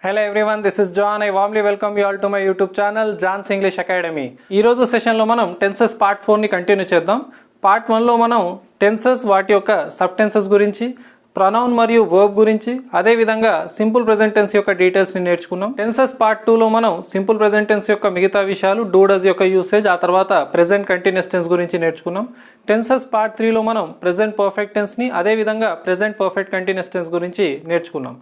Hello everyone, this is John. I warmly welcome you all to my YouTube channel, John's English Academy. ఈ రోజు సెషన్లో మనం tenses part 4ని continue చేద్దాం. Part 1లో మనం tenses వాటి యొక్క సబ్ టెన్సెస్ గురించి, ప్రొనౌన్ మరియు వర్బ్ గురించి, అదేవిధంగా సింపుల్ ప్రెజెంట్ టెన్స్ యొక్క డీటెయిల్స్ని నేర్చుకున్నాం. టెన్సెస్ పార్ట్ 2లో మనం సింపుల్ ప్రెజెంట్ టెన్స్ యొక్క మిగతా విషయాలు, డూ డస్ యొక్క యూసేజ్, ఆ తర్వాత ప్రెజెంట్ కంటిన్యూస్ టెన్స్ గురించి నేర్చుకున్నాం. టెన్సెస్ పార్ట్ 3లో మనం ప్రెజెంట్ పర్ఫెక్ట్ టెన్స్ని, అదేవిధంగా ప్రెజెంట్ పర్ఫెక్ట్ కంటిన్యూస్ టెన్స్ గురించి నేర్చుకున్నాం.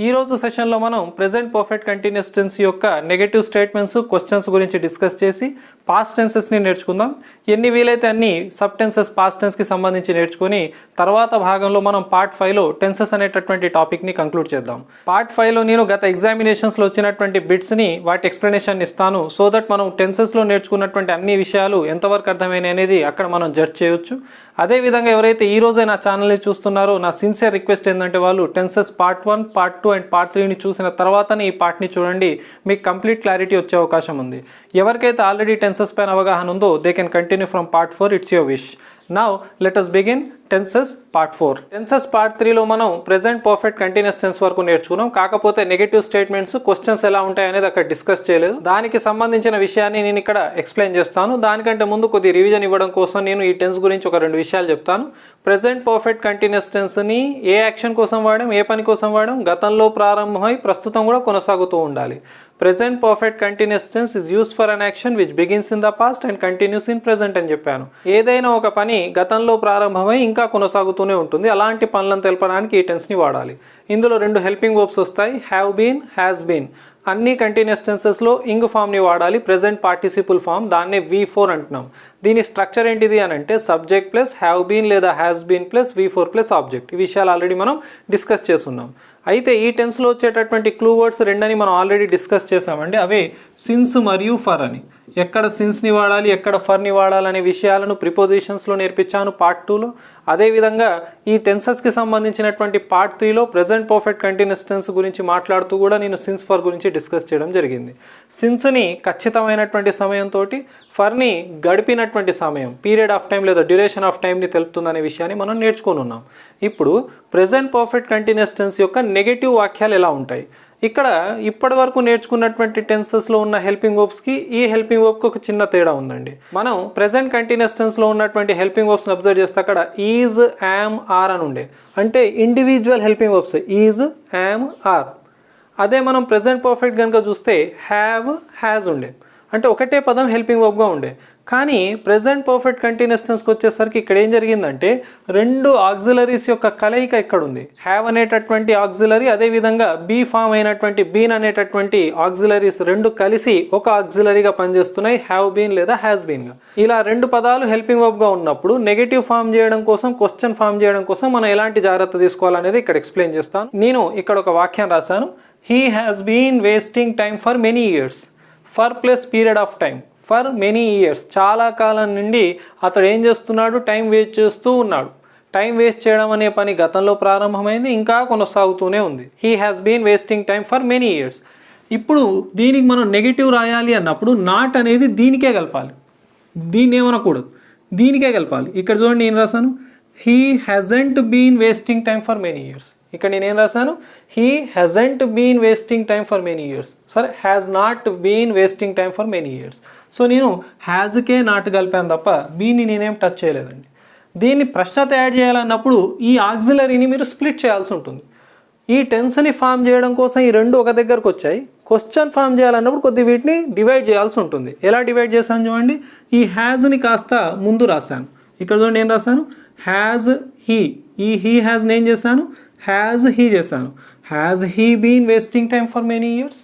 ఈ రోజు సెషన్లో మనం ప్రెజెంట్ పర్ఫెక్ట్ కంటిన్యూస్ టెన్స్ యొక్క నెగటివ్ స్టేట్మెంట్స్, క్వశ్చన్స్ గురించి డిస్కస్ చేసి పాస్ట్ టెన్సెస్ని నేర్చుకుందాం. ఎన్ని వీలైతే అన్ని సబ్ టెన్సెస్ పాస్ట్ టెన్స్కి సంబంధించి నేర్చుకొని తర్వాత భాగంలో మనం పార్ట్ 5లో టెన్సెస్ అనేటటువంటి టాపిక్ని కంక్లూడ్ చేద్దాం. పార్ట్ 5లో నేను గత ఎగ్జామినేషన్స్లో వచ్చినటువంటి బిట్స్ని వాటి ఎక్స్ప్లెనేషన్ ఇస్తాను. సో దట్ మనం టెన్సెస్లో నేర్చుకున్నటువంటి అన్ని విషయాలు ఎంతవరకు అర్థమైనాయి అనేది అక్కడ మనం జడ్జ్ చేయొచ్చు. అదేవిధంగా ఎవరైతే ఈ రోజే నా ఛానల్ని చూస్తున్నారో నా సిన్సియర్ రిక్వెస్ట్ ఏంటంటే వాళ్ళు tenses part 1, part 2 and part 3ని చూసిన తర్వాతనే ఈ పార్ట్ని చూడండి. మీకు కంప్లీట్ క్లారిటీ వచ్చే అవకాశం ఉంది. ఎవరికైతే ఆల్రెడీ టెన్సెస్ పైన అవగాహన ఉందో they can continue from part 4. It's your wish. Now let us begin tenses part 4. Tenses part 3లో మనం ప్రెజెంట్ పర్ఫెక్ట్ కంటిన్యూస్ టెన్స్ వరకు నేర్చుకున్నాం. కాకపోతే నెగటివ్ స్టేట్మెంట్స్, క్వశ్చన్స్ ఎలా ఉంటాయి అనేది అక్కడ డిస్కస్ చేయలేదు. దానికి సంబంధించిన విషయాన్ని నేను ఇక్కడ ఎక్స్ప్లెయిన్ చేస్తాను. దానికంటే ముందు కొద్ది రివిజన్ ఇవ్వడం కోసం నేను ఈ టెన్స్ గురించి ఒక 2 విషయాలు చెప్తాను. ప్రెజెంట్ పర్ఫెక్ట్ కంటిన్యూస్ టెన్స్ని ఏ యాక్షన్ కోసం వాడాం, ఏ పని కోసం వాడాం, గతంలో ప్రారంభమై ప్రస్తుతం కూడా కొనసాగుతూ ఉండాలి. Present perfect continuous tense is used for an action which begins in the past and continuous in present అని చెప్పాను. ఏదైనా ఒక పని గతంలో ప్రారంభమై ఇంకా కొనసాగుతూనే ఉంటుంది. అలాంటి పనులను తెలపడానికి ఈ టెన్స్ని వాడాలి. ఇందులో 2 హెల్పింగ్ వర్బ్స్ వస్తాయి, హ్యావ్ బీన్, హ్యాస్ బీన్. అన్ని కంటిన్యూస్ టెన్సెస్లో ఇంగ్ ఫామ్ని వాడాలి, ప్రెజెంట్ పార్టిసిపుల్ ఫామ్, దాన్నే V4 అంటున్నాం. దీని స్ట్రక్చర్ ఏంటిది అని అంటే సబ్జెక్ట్ ప్లస్ హ్యావ్ బీన్ లేదా has been plus V4 plus object. ఈ విషయాలు ఆల్రెడీ మనం డిస్కస్ చేస్తున్నాం. అయితే ఈ టెన్స్లో వచ్చేటటువంటి క్లూ వర్డ్స్ 2 మనం ఆల్రెడీ డిస్కస్ చేసామండి. అవే సిన్స్ మరియు ఫర్ అని. ఎక్కడ సిన్స్ని వాడాలి, ఎక్కడ ఫర్ని వాడాలనే విషయాలను ప్రిపోజిషన్స్లో నేర్పించాను పార్ట్ 2లో. అదేవిధంగా ఈ టెన్సెస్కి సంబంధించినటువంటి పార్ట్ 3లో ప్రెజెంట్ పర్ఫెక్ట్ కంటిన్యూస్ టెన్స్ గురించి మాట్లాడుతూ కూడా నేను సిన్స్ ఫర్ గురించి డిస్కస్ చేయడం జరిగింది. సిన్స్ని ఖచ్చితమైనటువంటి సమయంతో, ఫర్ని గడిపినటువంటి సమయం, పీరియడ్ ఆఫ్ టైం లేదా డ్యూరేషన్ ఆఫ్ టైంని తెలుపుతుందనే విషయాన్ని మనం నేర్చుకొని ఉన్నాం. ఇప్పుడు ప్రెజెంట్ పర్ఫెక్ట్ కంటిన్యూస్ టెన్స్ యొక్క నెగటివ్ వాక్యాలు ఎలా ఉంటాయి, ఇక్కడ ఇప్పటి వరకు నేర్చుకున్నటువంటి టెన్సెస్లో ఉన్న హెల్పింగ్ వర్బ్స్కి ఈ హెల్పింగ్ వర్బ్కి ఒక చిన్న తేడా ఉందండి. మనం ప్రెజెంట్ కంటిన్యూస్ టెన్స్లో ఉన్నటువంటి హెల్పింగ్ వర్బ్స్ని అబ్జర్వ్ చేస్తే అక్కడ ఈజ్, యామ్, ఆర్ అని ఉండే, అంటే individual helping verbs is, am, are. అదే మనం ప్రెజెంట్ పర్ఫెక్ట్ కనుక చూస్తే హ్యావ్, హ్యాజ్ ఉండే, అంటే ఒకటే పదం హెల్పింగ్ వర్బ్గా ఉండే. కానీ ప్రెజెంట్ పర్ఫెక్ట్ కంటిన్యూస్ టెన్స్కి వచ్చేసరికి ఇక్కడ ఏం జరిగిందంటే 2 ఆక్సిలరీస్ యొక్క కలయిక ఇక్కడ ఉంది. హ్యావ్ అనేటటువంటి ఆక్సిలరీ, అదేవిధంగా బీ ఫామ్ అయినటువంటి బీన్ అనేటటువంటి ఆక్సిలరీస్ 2 కలిసి ఒక ఆక్సిలరీగా పనిచేస్తున్నాయి, హ్యావ్ బీన్ లేదా హ్యాస్ బీన్గా. ఇలా 2 పదాలు హెల్పింగ్ వర్బ్గా ఉన్నప్పుడు నెగటివ్ ఫామ్ చేయడం కోసం, క్వశ్చన్ ఫామ్ చేయడం కోసం మనం ఎలాంటి జాగ్రత్త తీసుకోవాలనేది ఇక్కడ ఎక్స్ప్లెయిన్ చేస్తాను. నేను ఇక్కడ ఒక వాక్యం రాశాను, he has been wasting time for many years. For plus period of time, for many years, చాలా కాలం నుండి అతడు ఏం చేస్తున్నాడు, టైం వేస్ట్ చేస్తూ ఉన్నాడు. టైం వేస్ట్ చేయడం అనే పని గతంలో ప్రారంభమైంది, ఇంకా కొనసాగుతూనే ఉంది. He has been wasting time for many years. ఇప్పుడు దీనికి మనం నెగిటివ్ రాయాలి అన్నప్పుడు నాట్ అనేది దీనికే కలపాలి, దీన్ని ఏమనకూడదు, దీనికే కలపాలి. ఇక్కడ చూడండి నేను రాశాను he hasn't been wasting time for many years. ఇక్కడ నేనేం రాశాను, he hasn't been wasting time for many years. సరే, has not been wasting time for many years. So నేను హ్యాజ్కే నాట్ కలిపాను తప్ప బీని నేనేం టచ్ చేయలేదండి. దీన్ని ప్రశ్నతో యాడ్ చేయాలన్నప్పుడు ఈ ఆక్సిలరీని మీరు స్ప్లిట్ చేయాల్సి ఉంటుంది. ఈ టెన్స్ని ఫామ్ చేయడం కోసం ఈ 2 ఒక దగ్గరకు వచ్చాయి. క్వశ్చన్ ఫామ్ చేయాలన్నప్పుడు కొద్ది వీటిని డివైడ్ చేయాల్సి ఉంటుంది. ఎలా డివైడ్ చేశాను చూడండి, ఈ హ్యాజ్ని కాస్త ముందు రాశాను. ఇక్కడ చూడండి నేను రాశాను హ్యాజ్ హీ, ఈ హీ హ్యాజ్ని ఏం చేశాను, హ్యాజ్ హీ చేశాను. Has he been wasting time for many years.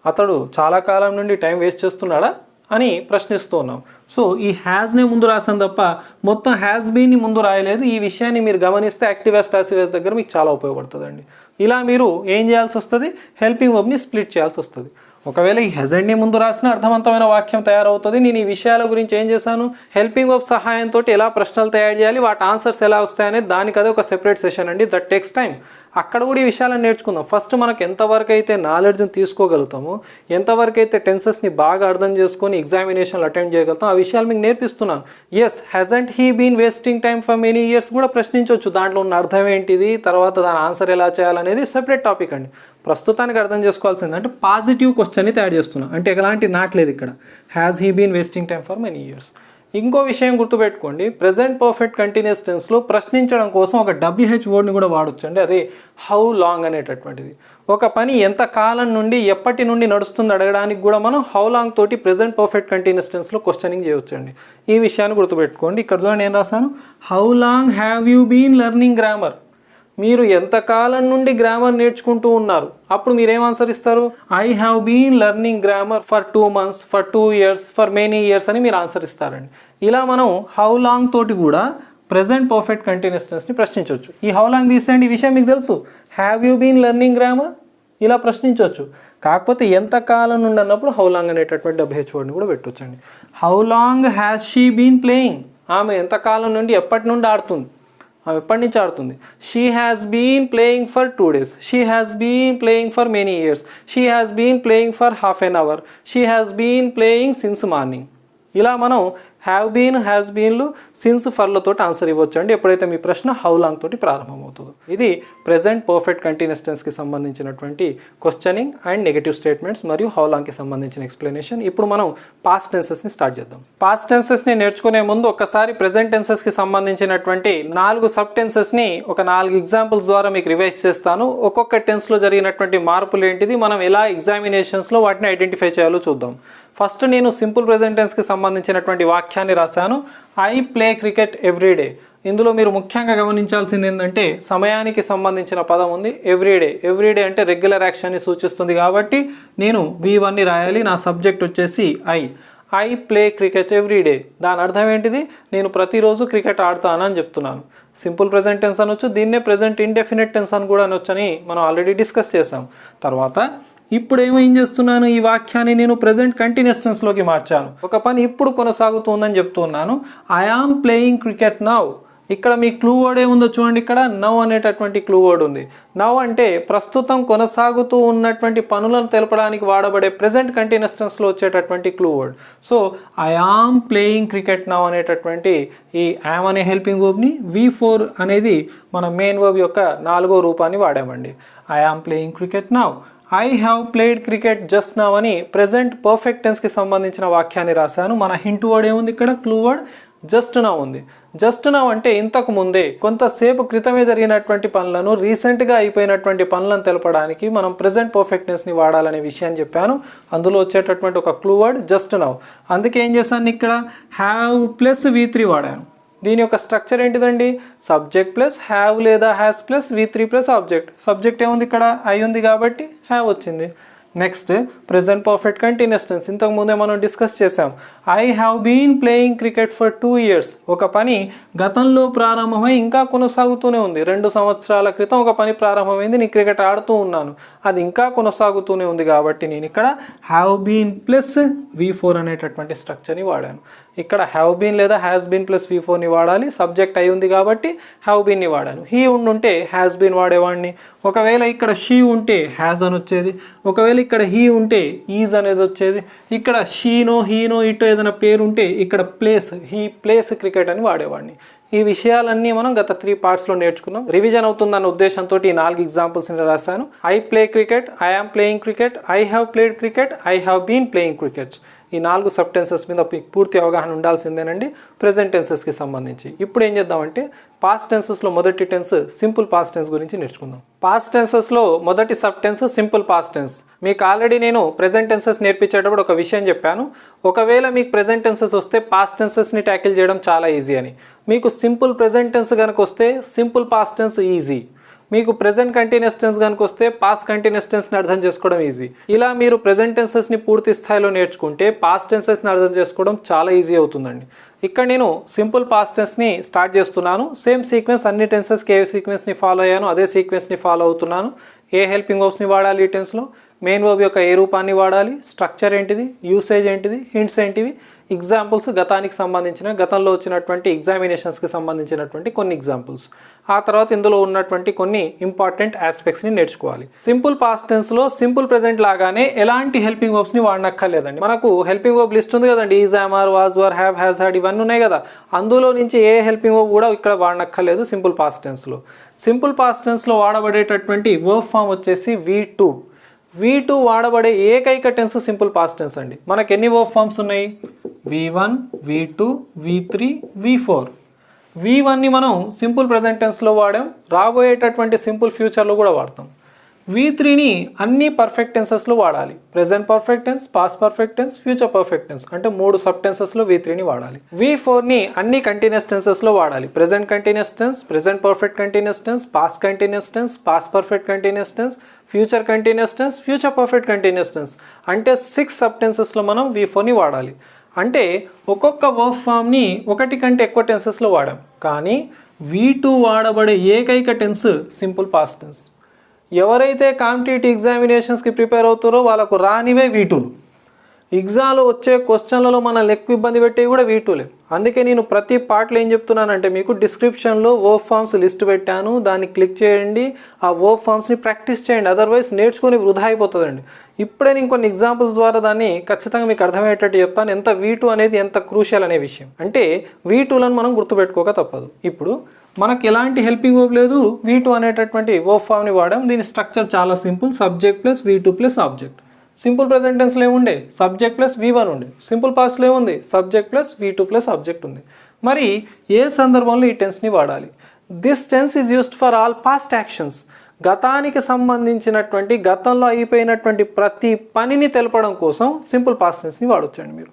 అతడు చాలా కాలం నుండి టైం వేస్ట్ చేస్తున్నాడా అని ప్రశ్నిస్తూ ఉన్నాం. సో ఈ హ్యాజ్నే ముందు రాసాను తప్ప మొత్తం హ్యాజ్ బీన్ని ముందు రాయలేదు. ఈ విషయాన్ని మీరు గమనిస్తే యాక్టివ్ యాస్ ప్యాసివ్ యాస్ దగ్గర మీకు చాలా ఉపయోగపడుతుందండి. ఇలా మీరు ఏం చేయాల్సి వస్తుంది, హెల్పింగ్ వర్బ్ని స్ప్లిట్ చేయాల్సి వస్తుంది. ఒకవేళ ఈ హెజెండ్ని ముందు రాసిన అర్థవంతమైన వాక్యం తయారవుతుంది. నేను ఈ విషయాల గురించి ఏం చేశాను, హెల్పింగ్ వర్బ్ సహాయంతో ఎలా ప్రశ్నలు తయారు చేయాలి, వాటి ఆన్సర్స్ ఎలా వస్తాయనేది దానికి అదే ఒక సెపరేట్ సెషన్ అండి. That takes time. అక్కడ కూడా ఈ విషయాలను నేర్చుకుందాం. ఫస్ట్ మనకు ఎంతవరకు అయితే నాలెడ్జ్ని తీసుకోగలుగుతామో, ఎంతవరకు అయితే టెన్సెస్ని బాగా అర్థం చేసుకొని ఎగ్జామినేషన్లు అటెండ్ చేయగలుగుతాం, ఆ విషయాలు మీకు నేర్పిస్తున్నాను. Yes, hasn't he been wasting time for many years కూడా ప్రశ్నించవచ్చు. దాంట్లో ఉన్న అర్థం ఏంటిది, తర్వాత దాని ఆన్సర్ ఎలా చేయాలనేది సెపరేట్ టాపిక్ అండి. ప్రస్తుతానికి అర్థం చేసుకోవాల్సింది అంటే పాజిటివ్ క్వశ్చన్ని తయారు చేస్తున్నాం, అంటే ఎలాంటి నాట్లేదు ఇక్కడ. Has he been wasting time for many years. ఇంకో విషయం గుర్తుపెట్టుకోండి, ప్రెజెంట్ పర్ఫెక్ట్ కంటిన్యూస్ టెన్స్లో ప్రశ్నించడం కోసం ఒక WH వర్డ్ని కూడా వాడచ్చు అండి. అదే హౌ లాంగ్ అనేటటువంటిది. ఒక పని ఎంత కాలం నుండి ఎప్పటి నుండి నడుస్తుంది అడగడానికి కూడా మనం హౌ లాంగ్ తోటి ప్రెజెంట్ పర్ఫెక్ట్ కంటిన్యూస్ టెన్స్లో క్వశ్చనింగ్ చేయొచ్చండి. ఈ విషయాన్ని గుర్తుపెట్టుకోండి. ఇక్కడ చూడండి ఏం రాశాను, how long have you been learning grammar. మీరు ఎంతకాలం నుండి గ్రామర్ నేర్చుకుంటూ ఉన్నారు, అప్పుడు మీరేం ఆన్సర్ ఇస్తారు, I have been learning grammar for 2 months, for 2 years, for many years అని మీరు ఆన్సర్ ఇస్తారండి. ఇలా మనం హౌ లాంగ్ తోటి కూడా ప్రెజెంట్ పర్ఫెక్ట్ కంటిన్యూస్ టెన్స్ని ప్రశ్నించవచ్చు. ఈ హౌ లాంగ్ తీసేయండి, ఈ విషయం మీకు తెలుసు. Have you been learning grammar ఇలా ప్రశ్నించవచ్చు. కాకపోతే ఎంతకాలం నుండి అన్నప్పుడు హౌ లాంగ్ అనేటటువంటి WH వర్డ్ని కూడా పెట్టొచ్చండి. How long has she been playing. ఆమె ఎంతకాలం నుండి ఎప్పటి నుండి ఆడుతుంది, ఆమె ఎప్పటి నుంచి ఆడుతుంది. She has been playing for 2 days, she has been playing for many years, she has been playing for ½ an hour, she has been playing since morning. ఇలా మనం హ్యావ్ బీన్, హ్యాస్ బీన్లు, సిన్స్, ఫర్లతో ఆన్సర్ ఇవ్వచ్చు అండి ఎప్పుడైతే మీ ప్రశ్న how long తోటి ప్రారంభమవుతుందో. ఇది ప్రెజెంట్ పర్ఫెక్ట్ కంటిన్యూస్ టెన్స్కి సంబంధించినటువంటి క్వశ్చనింగ్ అండ్ నెగటివ్ స్టేట్మెంట్స్ మరియు హౌ లాంగ్కి సంబంధించిన ఎక్స్ప్లెనేషన్. ఇప్పుడు మనం పాస్ట్ టెన్సెస్ని స్టార్ట్ చేద్దాం. పాస్ట్ టెన్సెస్ని నేర్చుకునే ముందు ఒకసారి ప్రెజెంట్ టెన్సెస్కి సంబంధించినటువంటి 4 సబ్ టెన్సెస్ని ఒక 4 ఎగ్జాంపుల్స్ ద్వారా మీకు రివైజ్ చేస్తాను. ఒక్కొక్క టెన్స్లో జరిగినటువంటి మార్పులు ఏంటిది, మనం ఎలా ఎగ్జామినేషన్స్లో వాటిని ఐడెంటిఫై చేయాలో చూద్దాం. ఫస్ట్ నేను సింపుల్ ప్రెజెంట్ టెన్స్కి సంబంధించినటువంటి వాక్యాన్ని రాశాను, ఐ ప్లే క్రికెట్ ఎవ్రీడే. ఇందులో మీరు ముఖ్యంగా గమనించాల్సింది ఏంటంటే సమయానికి సంబంధించిన పదం ఉంది, ఎవ్రీడే. ఎవ్రీడే అంటే రెగ్యులర్ యాక్షన్ని సూచిస్తుంది కాబట్టి నేను V1ని రాయాలి. నా సబ్జెక్ట్ వచ్చేసి ఐ ప్లే క్రికెట్ ఎవ్రీడే. దాని అర్థం ఏంటిది, నేను ప్రతిరోజు క్రికెట్ ఆడతానని చెప్తున్నాను. సింపుల్ ప్రెజెంట్ టెన్స్ అనొచ్చు, దీన్నే ప్రెజెంట్ ఇండెఫినిట్ టెన్స్ అని కూడా అనొచ్చని మనం ఆల్రెడీ డిస్కస్ చేసాం. తర్వాత ఇప్పుడు ఏం చేస్తున్నాను, ఈ వాక్యాన్ని నేను ప్రెజెంట్ కంటిన్యూస్ టెన్స్లోకి మార్చాను. ఒక పని ఇప్పుడు కొనసాగుతుందని చెప్తున్నాను, I am playing cricket now. ఇక్కడ మీ క్లూ వర్డ్ ఏముందో చూడండి, ఇక్కడ నవ్ అనేటటువంటి క్లూ వర్డ్ ఉంది. నవ్ అంటే ప్రస్తుతం కొనసాగుతూ ఉన్నటువంటి పనులను తెలపడానికి వాడబడే ప్రెజెంట్ కంటిన్యూస్ టెన్స్లో వచ్చేటటువంటి clue word. So I am playing cricket now అనేటటువంటి ఈ యామ్ అనే హెల్పింగ్ వర్బ్ని V4 అనేది మన మెయిన్ వర్బ్ యొక్క 4వ రూపాన్ని వాడామండి. I am playing cricket now. I have played cricket just now అని ప్రెజెంట్ పర్ఫెక్ట్ టెన్స్కి సంబంధించిన వాక్యాన్ని రాశాను. మన హింట్ వర్డ్ ఏముంది ఇక్కడ, క్లూ వర్డ్ జస్ట్ నవ్ ఉంది. జస్ట్ నవ్ అంటే ఇంతకు ముందే, కొంతసేపు క్రితమే జరిగినటువంటి పనులను, రీసెంట్గా అయిపోయినటువంటి పనులను తెలపడానికి మనం ప్రెజెంట్ పర్ఫెక్ట్ టెన్స్ని వాడాలనే విషయాన్ని చెప్పాను. అందులో వచ్చేటటువంటి ఒక క్లూ వర్డ్ జస్ట్ నవ్. అందుకే ఏం చేశాను, ఇక్కడ హ్యావ్ ప్లస్ V3 వాడాను. దీని యొక్క స్ట్రక్చర్ ఏంటిదండి, సబ్జెక్ట్ ప్లస్ హ్యావ్ లేదా has plus V3 plus object. Subject ఏముంది ఇక్కడ, ఐ ఉంది కాబట్టి హ్యావ్ వచ్చింది. Next present perfect continuous tense. ఇంతకు ముందే మనం డిస్కస్ చేసాం, I have been playing cricket for 2 years. ఒక పని గతంలో ప్రారంభమై ఇంకా కొనసాగుతూనే ఉంది. 2 సంవత్సరాల క్రితం ఒక పని ప్రారంభమైంది, నేను క్రికెట్ ఆడుతూ ఉన్నాను, అది ఇంకా కొనసాగుతూనే ఉంది కాబట్టి నేను ఇక్కడ హ్యావ్ బీన్ ప్లస్ V4 అనేటటువంటి స్ట్రక్చర్ని వాడాను. ఇక్కడ హ్యావ్ బీన్ లేదా హ్యాస్ బీన్ ప్లస్ V4ని వాడాలి. సబ్జెక్ట్ అయి ఉంది కాబట్టి హ్యావ్ బీన్ని వాడాను. హీ ఉండుంటే హ్యాస్ బీన్ వాడేవాడిని. ఒకవేళ ఇక్కడ షీ ఉంటే హ్యాస్ అని వచ్చేది. ఒకవేళ ఇక్కడ హీ ఉంటే ఈజ్ అనేది వచ్చేది. ఇక్కడ షీనో హీనో ఇటో ఏదైనా పేరు ఉంటే ఇక్కడ ప్లేస్, హీ ప్లేస్ క్రికెట్ అని వాడేవాడిని. ఈ విషయాలన్నీ మనం గత 3 పార్ట్స్లో నేర్చుకున్నాం. రివిజన్ అవుతుందన్న ఉద్దేశంతో ఈ 4 ఎగ్జాంపుల్స్ని రాశాను. I play cricket, I am playing cricket, I have played cricket, I have been playing cricket. ఈ 4 సబ్ టెన్సెస్ మీద పూర్తి అవగాహన ఉండాల్సిందేనండి ప్రెజెంట్ టెన్సెస్కి సంబంధించి. ఇప్పుడు ఏం చేద్దామంటే పాస్ట్ టెన్సెస్లో మొదటి టెన్స్ సింపుల్ పాస్ట్ టెన్స్ గురించి నేర్చుకుందాం. పాస్ట్ టెన్సెస్లో మొదటి sub tense simple past tense. మీకు ఆల్రెడీ నేను ప్రెజెంట్ టెన్సెస్ నేర్పించేటప్పుడు ఒక విషయం చెప్పాను, ఒకవేళ మీకు ప్రెజెంట్ టెన్సెస్ వస్తే పాస్ట్ టెన్సెస్ని ట్యాకిల్ చేయడం చాలా ఈజీ అని. మీకు సింపుల్ ప్రెజెంట్ టెన్స్ కనుక వస్తే సింపుల్ పాస్ట్ టెన్స్ ఈజీ. మీకు ప్రెజెంట్ కంటిన్యూస్ టెన్స్ కనుక వస్తే పాస్ట్ కంటిన్యూస్ టెన్స్ని అర్థం చేసుకోవడం ఈజీ. ఇలా మీరు ప్రెజెంట్ టెన్సెస్ని పూర్తి స్థాయిలో నేర్చుకుంటే పాస్ట్ టెన్సెస్ని అర్థం చేసుకోవడం చాలా ఈజీ అవుతుందండి. ఇక్కడ నేను సింపుల్ పాస్ట్ టెన్స్ని స్టార్ట్ చేస్తున్నాను. సేమ్ సీక్వెన్స్, అన్ని టెన్సెస్కి ఏ సీక్వెన్స్ని ఫాలో అయ్యాను అదే సీక్వెన్స్ని ఫాలో అవుతున్నాను. ఏ హెల్పింగ్ వర్బ్స్ని వాడాలి ఈ టెన్స్లో, మెయిన్ వర్బ్ యొక్క ఏ రూపాన్ని వాడాలి, స్ట్రక్చర్ ఏంటిది, యూసేజ్ ఏంటిది, హింట్స్ ఏంటివి, ఎగ్జాంపుల్స్ గతానికి సంబంధించిన గతంలో వచ్చినటువంటి ఎగ్జామినేషన్స్కి సంబంధించినటువంటి కొన్ని ఎగ్జాంపుల్స్, ఆ తర్వాత ఇందులో ఉన్నటువంటి కొన్ని ఇంపార్టెంట్ ఆస్పెక్ట్స్ని నేర్చుకోవాలి. సింపుల్ పాస్ట్ టెన్స్లో సింపుల్ ప్రెజెంట్ లాగానే ఎలాంటి హెల్పింగ్ వర్బ్స్ని వాడనక్కర్లేదండి. మనకు హెల్పింగ్ వర్బ్ లిస్ట్ ఉంది కదండి, is, am, are, was, were, have, has, had ఇవన్నీ ఉన్నాయి కదా, అందులో నుంచి ఏ హెల్పింగ్ వర్బ్ కూడా ఇక్కడ వాడనక్కర్లేదు సింపుల్ పాస్ట్ టెన్స్లో. సింపుల్ పాస్ట్ టెన్స్లో వాడబడేటటువంటి వర్బ్ ఫామ్ వచ్చేసి V2. V2 వాడబడే ఏకైక టెన్స్ సింపుల్ పాస్ట్ టెన్స్ అండి. మనకు ఎన్ని వర్బ్ ఫామ్స్ ఉన్నాయి? V1, V2, V3, V4. V1ని మనం సింపుల్ ప్రెజెంట్ టెన్స్లో వాడాం, రాబోయేటటువంటి సింపుల్ ఫ్యూచర్లో కూడా వాడతాం. V3ని అన్ని పర్ఫెక్ట్ టెన్సెస్లో వాడాలి. Present perfect tense, past perfect tense, future perfect tense అంటే 3 సబ్ టెన్సెస్లో V3ని వాడాలి. V4ని అన్ని కంటిన్యూస్ టెన్సెస్లో వాడాలి. Present continuous tense, present perfect continuous tense, past continuous tense, past perfect continuous tense, future continuous tense, future perfect continuous tense అంటే 6 sub టెన్సెస్లో మనం V4ని వాడాలి. అంటే ఒక్కొక్క వర్బ్ ఫామ్ని ఒకటి కంటే ఎక్కువ టెన్సెస్లో వాడాం, కానీ V2 వాడబడే ఏకైక టెన్స్ సింపుల్ పాస్ట్ టెన్స్. ఎవరైతే కాంపిటేటివ్ ఎగ్జామినేషన్స్కి ప్రిపేర్ అవుతారో వాళ్ళకు రానివే V2లు. ఎగ్జామ్లో వచ్చే క్వశ్చన్లలో మనల్ని ఎక్కువ ఇబ్బంది పెట్టేవి కూడా V2లే. అందుకే నేను ప్రతి పార్ట్లో ఏం చెప్తున్నానంటే మీకు డిస్క్రిప్షన్లో వర్బ్ ఫామ్స్ లిస్ట్ పెట్టాను, దాన్ని క్లిక్ చేయండి, ఆ వర్బ్ ఫామ్స్ని ప్రాక్టీస్ చేయండి, అదర్వైజ్ నేర్చుకొని వృధా అయిపోతుందండి. ఇప్పుడే నేను కొన్ని ఎగ్జాంపుల్స్ ద్వారా దాన్ని ఖచ్చితంగా మీకు అర్థమయ్యేటట్టు చెప్తాను, ఎంత V2 అనేది ఎంత క్రూషియల్ అనే విషయం. అంటే V2లను మనం గుర్తుపెట్టుకోక తప్పదు. ఇప్పుడు మనకు ఎలాంటి హెల్పింగ్ వర్బ్ లేదు, V2 అనేటటువంటి వర్బ్ ఫామ్ని వాడాం. దీని స్ట్రక్చర్ చాలా simple, subject plus V2 plus object. Simple present టెన్స్లో ఏముండే? సబ్జెక్ట్ ప్లస్ V1 ఉండే. సింపుల్ పాస్ట్లో ఏముంది? Subject plus V2 plus object ఉంది. మరి ఏ సందర్భంలో ఈ టెన్స్ని వాడాలి? This tense is used for all past actions. గతానికి సంబంధించినటువంటి గతంలో అయిపోయినటువంటి ప్రతి పనిని తెలపడం కోసం సింపుల్ పాస్ట్ టెన్స్ని వాడొచ్చండి. మీరు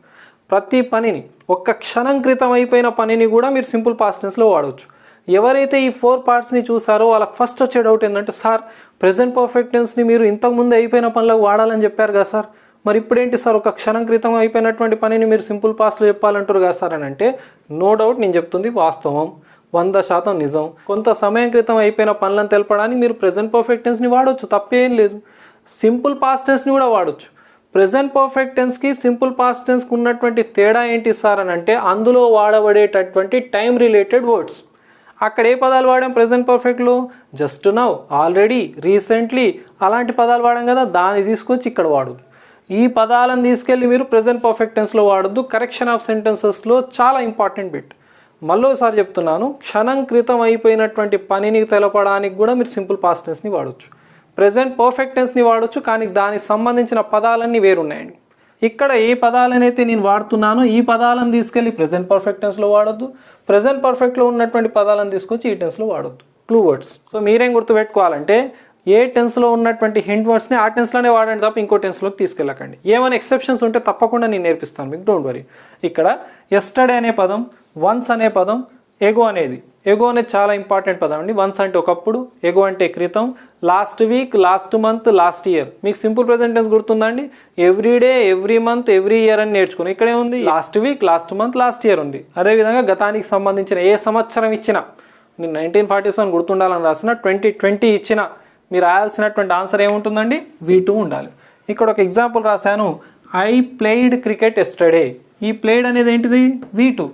ప్రతి పనిని, ఒక్క క్షణం క్రితం అయిపోయిన పనిని కూడా మీరు సింపుల్ పాస్ట్ టెన్స్లో వాడవచ్చు. ఎవరైతే ఈ 4 పార్ట్స్ని చూసారో వాళ్ళకి ఫస్ట్ వచ్చే డౌట్ ఏంటంటే, సార్ ప్రెజెంట్ పర్ఫెక్ట్ టెన్స్ని మీరు ఇంతకుముందు అయిపోయిన పనులకు వాడాలని చెప్పారు కదా సార్, మరి ఇప్పుడేంటి సార్ ఒక క్షణం క్రితం అయిపోయినటువంటి పనిని మీరు సింపుల్ పాస్ట్లో చెప్పాలంటారు కదా సార్ అని అంటే, నో డౌట్ నేను చెప్తుంది వాస్తవం, 100% నిజం. కొంత సమయం క్రితం అయిపోయిన పనులను తెలపడానికి మీరు ప్రెజెంట్ పర్ఫెక్ట్ టెన్స్ని వాడవచ్చు, తప్పేం లేదు. సింపుల్ పాస్ట్ టెన్స్ని కూడా వాడవచ్చు. ప్రెజెంట్ పర్ఫెక్ట్ టెన్స్కి సింపుల్ పాస్ట్ టెన్స్కి ఉన్నటువంటి తేడా ఏంటి సార్ అని అంటే, అందులో వాడబడేటటువంటి టైం రిలేటెడ్ వర్డ్స్. అక్కడ ఏ పదాలు వాడాం ప్రెజెంట్ పర్ఫెక్ట్లో? జస్ట్ నౌ, ఆల్రెడీ, రీసెంట్లీ అలాంటి పదాలు వాడాం కదా, దాన్ని తీసుకొచ్చి ఇక్కడ వాడు. ఈ పదాలను తీసుకెళ్ళి మీరు ప్రెజెంట్ పర్ఫెక్ట్ టెన్స్లో వాడొద్దు. కరెక్షన్ ఆఫ్ సెంటెన్సెస్లో చాలా ఇంపార్టెంట్ బిట్. మళ్ళీసారి చెప్తున్నాను, క్షణం క్రితం అయిపోయినటువంటి పనిని తెలపడానికి కూడా మీరు సింపుల్ పాస్ట్ టెన్స్ని వాడచ్చు. ప్రెజెంట్ పర్ఫెక్ట్ టెన్స్ని వాడచ్చు, కానీ దానికి సంబంధించిన పదాలన్నీ వేరున్నాయండి. ఇక్కడ ఏ పదాలనైతే నేను వాడుతున్నానో ఈ పదాలను తీసుకెళ్ళి ప్రెజెంట్ పర్ఫెక్ట్ టెన్స్లో వాడొద్దు, ప్రెజెంట్ పర్ఫెక్ట్లో ఉన్నటువంటి పదాలను తీసుకొచ్చి ఈ టెన్స్లో వాడొద్దు. Clue words. సో మీరేం గుర్తుపెట్టుకోవాలంటే, ఏ టెన్స్లో ఉన్నటువంటి హింట్ వర్డ్స్ని ఆ టెన్స్లోనే వాడండి తప్ప ఇంకో టెన్స్లోకి తీసుకెళ్ళకండి. ఏమైనా ఎక్సెప్షన్స్ ఉంటే తప్పకుండా నేను నేర్పిస్తాను మీకు, డోంట్ వరీ. ఇక్కడ ఎస్టర్డే అనే పదం, వన్స్ అనే పదం, ఎగో అనేది చాలా ఇంపార్టెంట్ పదం అండి. వన్స్ అంటే ఒకప్పుడు, ఎగో అంటే క్రితం, last week, last month, last year. మీకు సింపుల్ ప్రెజెంట్ టెన్స్ గుర్తుందండి? Every day, every month, every year అని నేర్చుకుని ఇక్కడే ఉంది last week, last month, last year ఉంది. అదేవిధంగా గతానికి సంబంధించిన ఏ సంవత్సరం ఇచ్చినా, నేను 1947 గుర్తుండాలని రాసిన 2020 ఇచ్చినా మీరు రాయాల్సినటువంటి ఆన్సర్ ఏముంటుందండి? V2 ఉండాలి. ఇక్కడ ఒక ఎగ్జాంపుల్ రాశాను, ఐ ప్లేయిడ్ క్రికెట్ ఎస్టర్డే. ఈ ప్లేయిడ్ అనేది ఏంటిది? V2.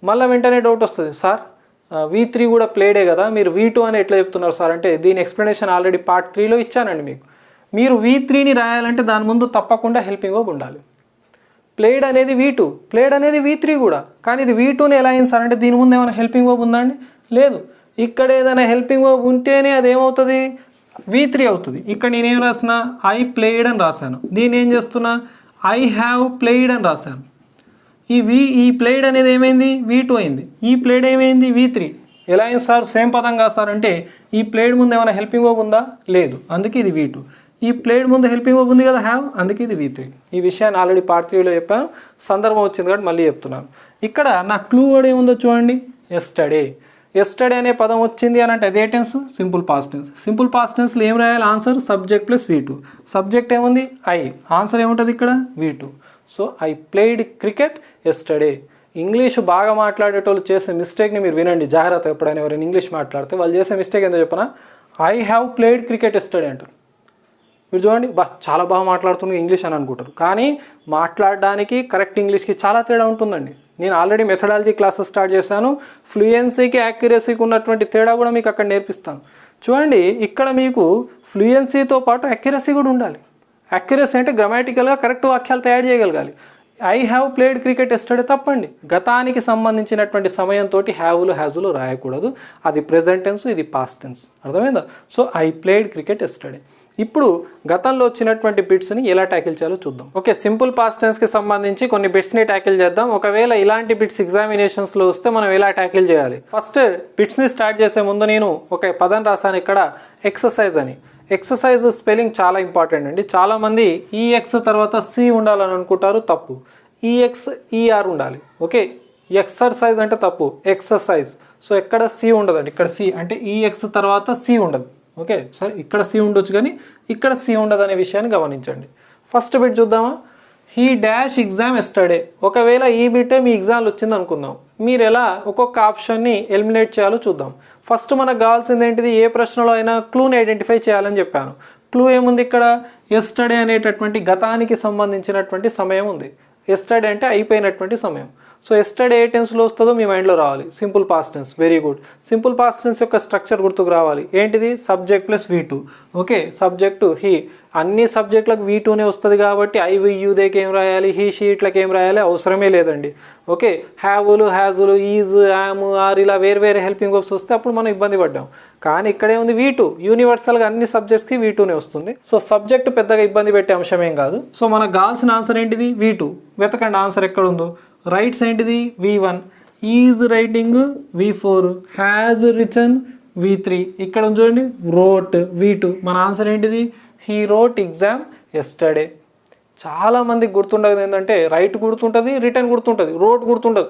మళ్ళీ వెంటనే డౌట్ వస్తుంది, సార్ V3 కూడా ప్లేడే కదా, మీరు V2 అని ఎట్లా చెప్తున్నారు సార్ అంటే, దీని ఎక్స్ప్లెనేషన్ ఆల్రెడీ పార్ట్ 3లో ఇచ్చానండి మీకు. మీరు V3ని రాయాలంటే దాని ముందు తప్పకుండా హెల్పింగ్ వర్బ్ ఉండాలి. ప్లేడ్ అనేది V2, ప్లేడ్ అనేది V3 కూడా, కానీ ఇది V2ని ఎలా అయింది సార్ అంటే దీని ముందు ఏమైనా హెల్పింగ్ వర్బ్ ఉందా అండి? లేదు. ఇక్కడ ఏదైనా హెల్పింగ్ వర్బ్ ఉంటేనే అది ఏమవుతుంది? V3 అవుతుంది. ఇక్కడ నేనేం రాసిన? ఐ ప్లేడ్ అని రాశాను. దీన్ని ఏం చేస్తున్నా? ఐ హ్యావ్ ప్లేడ్ అని రాశాను. ఈ ప్లేడ్ అనేది ఏమైంది? V2 అయింది. ఈ ప్లేడ్ ఏమైంది? V3. ఎలా అయింది సార్? సేమ్ పదం కాదు సార్ అంటే, ఈ ప్లేడ్ ముందు ఏమైనా హెల్పింగ్ వర్బ్ ఉందా? లేదు, అందుకే ఇది V2. ఈ ప్లేడ్ ముందు హెల్పింగ్ వర్బ్ ఉంది కదా, హ్యావ్, అందుకే ఇది V3. ఈ విషయాన్ని ఆల్రెడీ పార్ట్ 3లో చెప్పాను, సందర్భం వచ్చింది కాబట్టి మళ్ళీ చెప్తున్నాను. ఇక్కడ నా క్లూ వర్డ్ ఏముందో చూడండి, ఎస్టర్డే. ఎస్టర్డే అనే పదం వచ్చింది అని అంటే అదే tense, simple past tense. Simple past టెన్స్లో ఏం రాయాలి? Answer subject plus V2. Subject ఏముంది? ఐ. ఆన్సర్ ఏముంటుంది ఇక్కడ? V2. So I played cricket yesterday. English బాగా మాట్లాడేటోళ్ళు చేసే మిస్టేక్ని మీరు వినండి జాగ్రత్త. ఎప్పుడైనా ఎవరైనా ఇంగ్లీష్ మాట్లాడితే వాళ్ళు చేసే మిస్టేక్ ఏంటో చెప్పనా? I have played cricket yesterday అంటారు. మీరు చూడండి చాలా బాగా మాట్లాడుతున్నారు ఇంగ్లీష్ అని అనుకుంటారు, కానీ మాట్లాడడానికి కరెక్ట్ ఇంగ్లీష్కి చాలా తేడా ఉంటుందండి. నేను ఆల్రెడీ మెథడాలజీ క్లాసెస్ స్టార్ట్ చేశాను. ఫ్లూయెన్సీకి యాక్యురసీకి ఉన్నటువంటి తేడా కూడా మీకు అక్కడ నేర్పిస్తాను. చూడండి, ఇక్కడ మీకు ఫ్లూయెన్సీతో పాటు యాక్యురసీ కూడా ఉండాలి. యాక్యురసీ అంటే గ్రామాటికల్గా కరెక్ట్ వాక్యాలు తయారు చేయగలగాలి. I have played cricket yesterday తప్పండి. గతానికి సంబంధించినటువంటి సమయంతో హ్యావులు హ్యాజులు రాయకూడదు. అది ప్రెజెంట్ టెన్స్, ఇది పాస్ట్ టెన్స్. అర్థమైందా? So I played cricket yesterday. ఇప్పుడు గతంలో వచ్చినటువంటి బిట్స్ని ఎలా ట్యాకిల్ చేయాలో చూద్దాం. ఓకే, సింపుల్ పాస్ట్ టెన్స్కి సంబంధించి కొన్ని బిట్స్ని ట్యాకిల్ చేద్దాం. ఒకవేళ ఇలాంటి బిట్స్ ఎగ్జామినేషన్స్లో వస్తే మనం ఎలా ట్యాకిల్ చేయాలి? ఫస్ట్ బిట్స్ని స్టార్ట్ చేసే ముందు నేను ఒక పదం రాశాను ఇక్కడ, ఎక్సర్సైజ్ అని. ఎక్సర్సైజ్ స్పెల్లింగ్ చాలా ఇంపార్టెంట్ అండి. చాలామంది ఈఎక్స్ తర్వాత సి ఉండాలని అనుకుంటారు, తప్పు. ఈఎక్స్ ఈఆర్ ఉండాలి. ఓకే, ఎక్సర్సైజ్ అంటే తప్పు, ఎక్సర్సైజ్. సో ఎక్కడ సి ఉండదండి, ఇక్కడ సి అంటే ఈఎక్స్ తర్వాత సి ఉండదు. ఓకే, సరే ఇక్కడ సి ఉండొచ్చు కానీ ఇక్కడ సి ఉండదు అనే విషయాన్ని గమనించండి. ఫస్ట్ బిట్ చూద్దామా? He dash exam yesterday. ఒకవేళ ఈ బిట్టే మీ ఎగ్జామ్లో వచ్చింది అనుకుందాం, మీరు ఎలా ఒక్కొక్క ఆప్షన్ని ఎలిమినేట్ చేయాలో చూద్దాం. ఫస్ట్ మనకు కావాల్సింది ఏంటిది? ఏ ప్రశ్నలో అయినా క్లూని ఐడెంటిఫై చేయాలని చెప్పాను. క్లూ ఏముంది ఇక్కడ? ఎస్టర్డే అనేటటువంటి గతానికి సంబంధించినటువంటి సమయం ఉంది. ఎస్టర్డే అంటే అయిపోయినటువంటి సమయం. సో ఎస్టర్డే ఏ టెన్స్లో వస్తుందో మీ మైండ్లో రావాలి. Simple past tense, very good. Simple past tense యొక్క స్ట్రక్చర్ గుర్తుకు రావాలి. ఏంటిది? Subject plus V2. Okay, subject he. అన్ని సబ్జెక్టులకు V2నే వస్తుంది కాబట్టి ఐ వి యూ దేకి ఏం రాయాలి, హీ షీ ఇట్లకి ఏం రాయాలి అవసరమే లేదండి. ఓకే, హ్యావులు హ్యాజులు ఈజ్ యామ్ ఆర్ ఇలా వేరే హెల్పింగ్ వర్బ్స్ వస్తే అప్పుడు మనం ఇబ్బంది పడ్డాం. కానీ ఇక్కడే ఉంది V2. యూనివర్సల్గా అన్ని సబ్జెక్ట్స్కి V2నే వస్తుంది. సో సబ్జెక్ట్ పెద్దగా ఇబ్బంది పెట్టే అంశం ఏం కాదు. సో మనకు కావాల్సిన ఆన్సర్ ఏంటిది? V2. వెతకండి ఆన్సర్ ఎక్కడ ఉందో. రైట్స్ ఏంటిది? V1. Is writing V4. Has return V3. ఇక్కడ చూడండి రోట్ V2. మన ఆన్సర్ ఏంటిది? He wrote exam yesterday. చాలామందికి గుర్తుండదు ఏంటంటే రైట్ గుర్తుంటుంది, రిటర్న్ గుర్తుంటుంది, రోడ్ గుర్తుండదు.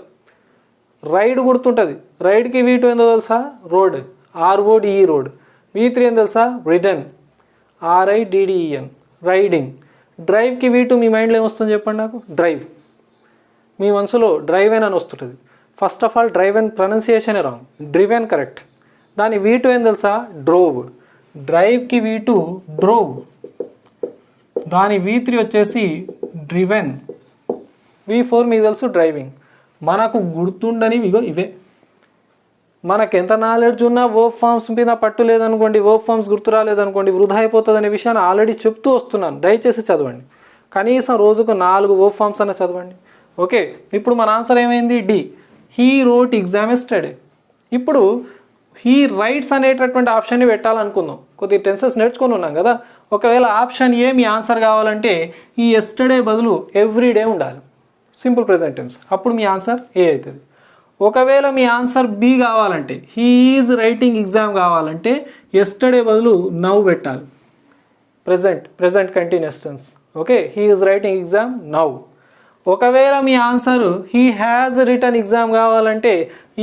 రైడ్ గుర్తుంటుంది. రైడ్కి V2 ఏందో తెలుసా? రోడ్, ROD ఈ రోడ్. V3 ఏం తెలుసా? Return, RIDDEN riding. డ్రైవ్కి V2 మీ మైండ్లో ఏమొస్తుంది చెప్పండి నాకు? డ్రైవ్. మీ మనసులో డ్రైవెన్ అని వస్తుంటుంది. First of all driven pronunciation wrong, driven correct. దాని V2 ఏం తెలుసా? డ్రోవ్. డ్రైవ్కి V2 drove. దాని V3 వచ్చేసి డ్రివెన్. V4 మీకు తెలుసు డ్రైవింగ్. మనకు గుర్తుండనివి ఇవే. మనకు ఎంత నాలెడ్జ్ ఉన్నా వర్బ్ ఫార్మ్స్ మీద పట్టు లేదనుకోండి, వర్బ్ ఫార్మ్స్ గుర్తు రాలేదనుకోండి, వృధా అయిపోతుంది అనే విషయాన్ని ఆల్రెడీ చెప్తూ వస్తున్నాను. దయచేసి చదవండి. కనీసం రోజుకు 4 వర్బ్ ఫార్మ్స్ అన్న చదవండి. ఓకే, ఇప్పుడు మన ఆన్సర్ ఏమైంది? D. He wrote exam yesterday. ఇప్పుడు హీ రైట్స్ అనేటటువంటి ఆప్షన్ని పెట్టాలనుకుందాం. కొద్దిగా టెన్సెస్ నేర్చుకొని ఉన్నాం కదా. ఒకవేళ ఆప్షన్ ఏ మీ ఆన్సర్ కావాలంటే ఈ ఎస్టర్డే బదులు ఎవ్రీడే ఉండాలి, సింపుల్ ప్రెజెంట్ టెన్స్. అప్పుడు మీ ఆన్సర్ ఏ అవుతుంది. ఒకవేళ మీ ఆన్సర్ బి కావాలంటే హీ ఈజ్ రైటింగ్ ఎగ్జామ్ కావాలంటే ఎస్టర్డే బదులు నౌ పెట్టాలి, present continuous tense. Okay, he is writing exam now. ఒకవేళ మీ answer he has written exam కావాలంటే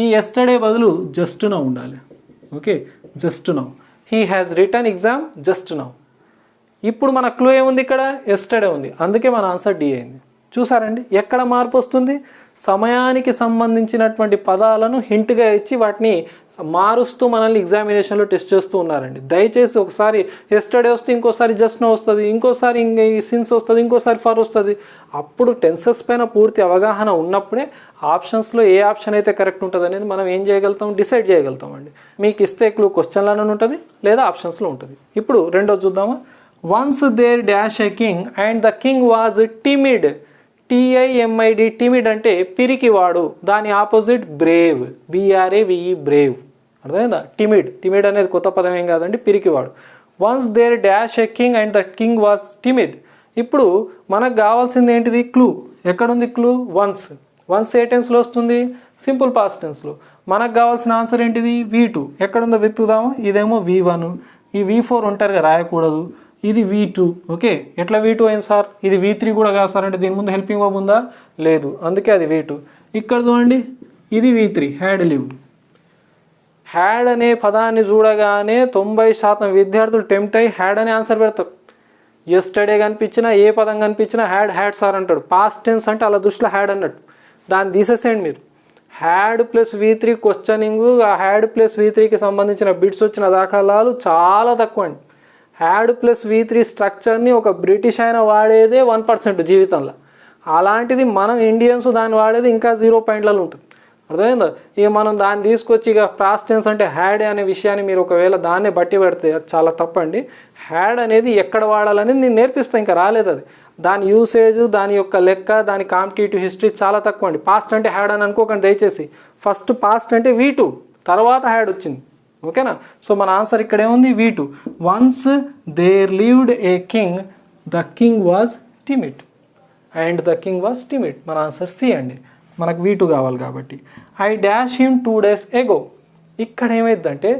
ఈ ఎస్టర్డే బదులు జస్ట్ నౌ ఉండాలి. Okay, just now. He has written exam just now. ఇప్పుడు మన క్లూ ఏముంది? ఇక్కడ ఎస్టర్డే ఉంది, అందుకే మన ఆన్సర్ డి అయింది. చూసారండి ఎక్కడ మార్పు వస్తుంది? సమయానికి సంబంధించినటువంటి పదాలను హింట్గా ఇచ్చి వాటిని మారుస్తూ మనల్ని ఎగ్జామినేషన్లో టెస్ట్ చేస్తూ ఉన్నారండి. దయచేసి ఒకసారి ఎస్టర్డే వస్తే ఇంకోసారి జస్ట్ నో వస్తుంది, ఇంకోసారి సిన్స్ వస్తుంది, ఇంకోసారి ఫర్ వస్తుంది. అప్పుడు టెన్సెస్ పైన పూర్తి అవగాహన ఉన్నప్పుడే ఆప్షన్స్లో ఏ ఆప్షన్ అయితే కరెక్ట్ ఉంటుంది అనేది మనం ఏం చేయగలుగుతాం? డిసైడ్ చేయగలుగుతాం అండి. మీకు ఇస్తే క్లూ క్వశ్చన్లోనే ఉంటుంది లేదా ఆప్షన్స్లో ఉంటుంది. ఇప్పుడు రెండోది చూద్దామా? Once there dash a king and the king was timid. TIMID, timid అంటే పిరికివాడు. దాని ఆపోజిట్ బ్రేవ్, BRAVE బ్రేవ్. అర్థమైందా? టిమిడ్ అనేది కొత్త పదం ఏం కాదండి, పిరికివాడు. Once there dash a king and the king was timid. ఇప్పుడు మనకు కావాల్సింది ఏంటిది? క్లూ. ఎక్కడుంది క్లూ? వన్స్ ఏ టెన్స్లో వస్తుంది? సింపుల్ పాస్ట్ టెన్స్లో. మనకు కావాల్సిన ఆన్సర్ ఏంటిది? V2. ఎక్కడుందో వెతుకుదాము. ఇదేమో V1, ఈ V4 ఒంటరిగా రాయకూడదు, ఇది V2. ఓకే, ఎట్లా V2 అయింది సార్? ఇది V3 కూడా కాదు సార్ అంటే దీని ముందు హెల్పింగ్ వర్బ్ ఉందా? లేదు, అందుకే అది V2. ఇక్కడ చూడండి ఇది V3, హ్యాడ్ లివ్డ్. హ్యాడ్ అనే పదాన్ని చూడగానే 90% విద్యార్థులు టెంప్ట్ అయ్యి హ్యాడ్ అనే ఆన్సర్ పెడతారు. ఎస్టర్డే కనిపించినా ఏ పదం కనిపించినా హ్యాడ్ సార్ అంటాడు. పాస్ట్ టెన్స్ అంటే అలా దృష్టిలో హ్యాడ్ అన్నట్టు. దాన్ని తీసేసేయండి మీరు. హ్యాడ్ ప్లస్ V3 క్వశ్చనింగ్, ఆ హ్యాడ్ ప్లస్ V3కి సంబంధించిన బిట్స్ వచ్చిన దాఖలాలు చాలా తక్కువ అండి. హ్యాడ్ ప్లస్ V3 స్ట్రక్చర్ని ఒక బ్రిటిష్ ఆయన వాడేదే 1% జీవితంలో. అలాంటిది మనం ఇండియన్స్ దాన్ని వాడేది ఇంకా 0 పాయింట్లలో ఉంటుంది. అర్థమైందా? ఇక మనం దాన్ని తీసుకొచ్చి ఇక పాస్ట్ టెన్స్ అంటే హ్యాడ్ అనే విషయాన్ని మీరు ఒకవేళ దాన్నే బట్టి పెడితే అది చాలా తప్పండి. హ్యాడ్ అనేది ఎక్కడ వాడాలనేది నేను నేర్పిస్తాను, ఇంకా రాలేదు అది. దాని యూసేజ్, దాని యొక్క లెక్క, దాని కాంపిటేటివ్ హిస్టరీ చాలా తక్కువ అండి. పాస్ట్ అంటే హ్యాడ్ అని అనుకోకండి దయచేసి. ఫస్ట్ పాస్ట్ అంటే V2, తర్వాత హ్యాడ్ వచ్చింది. ఓకేనా? సో మన ఆన్సర్ ఇక్కడ ఏముంది? V2. Once there lived a king, the king was timid and the king was timid. మన ఆన్సర్ C అండి. మనకు V2 కావాలి కాబట్టి. I dash him 2 days ago. ఇక్కడ ఏమైందంటే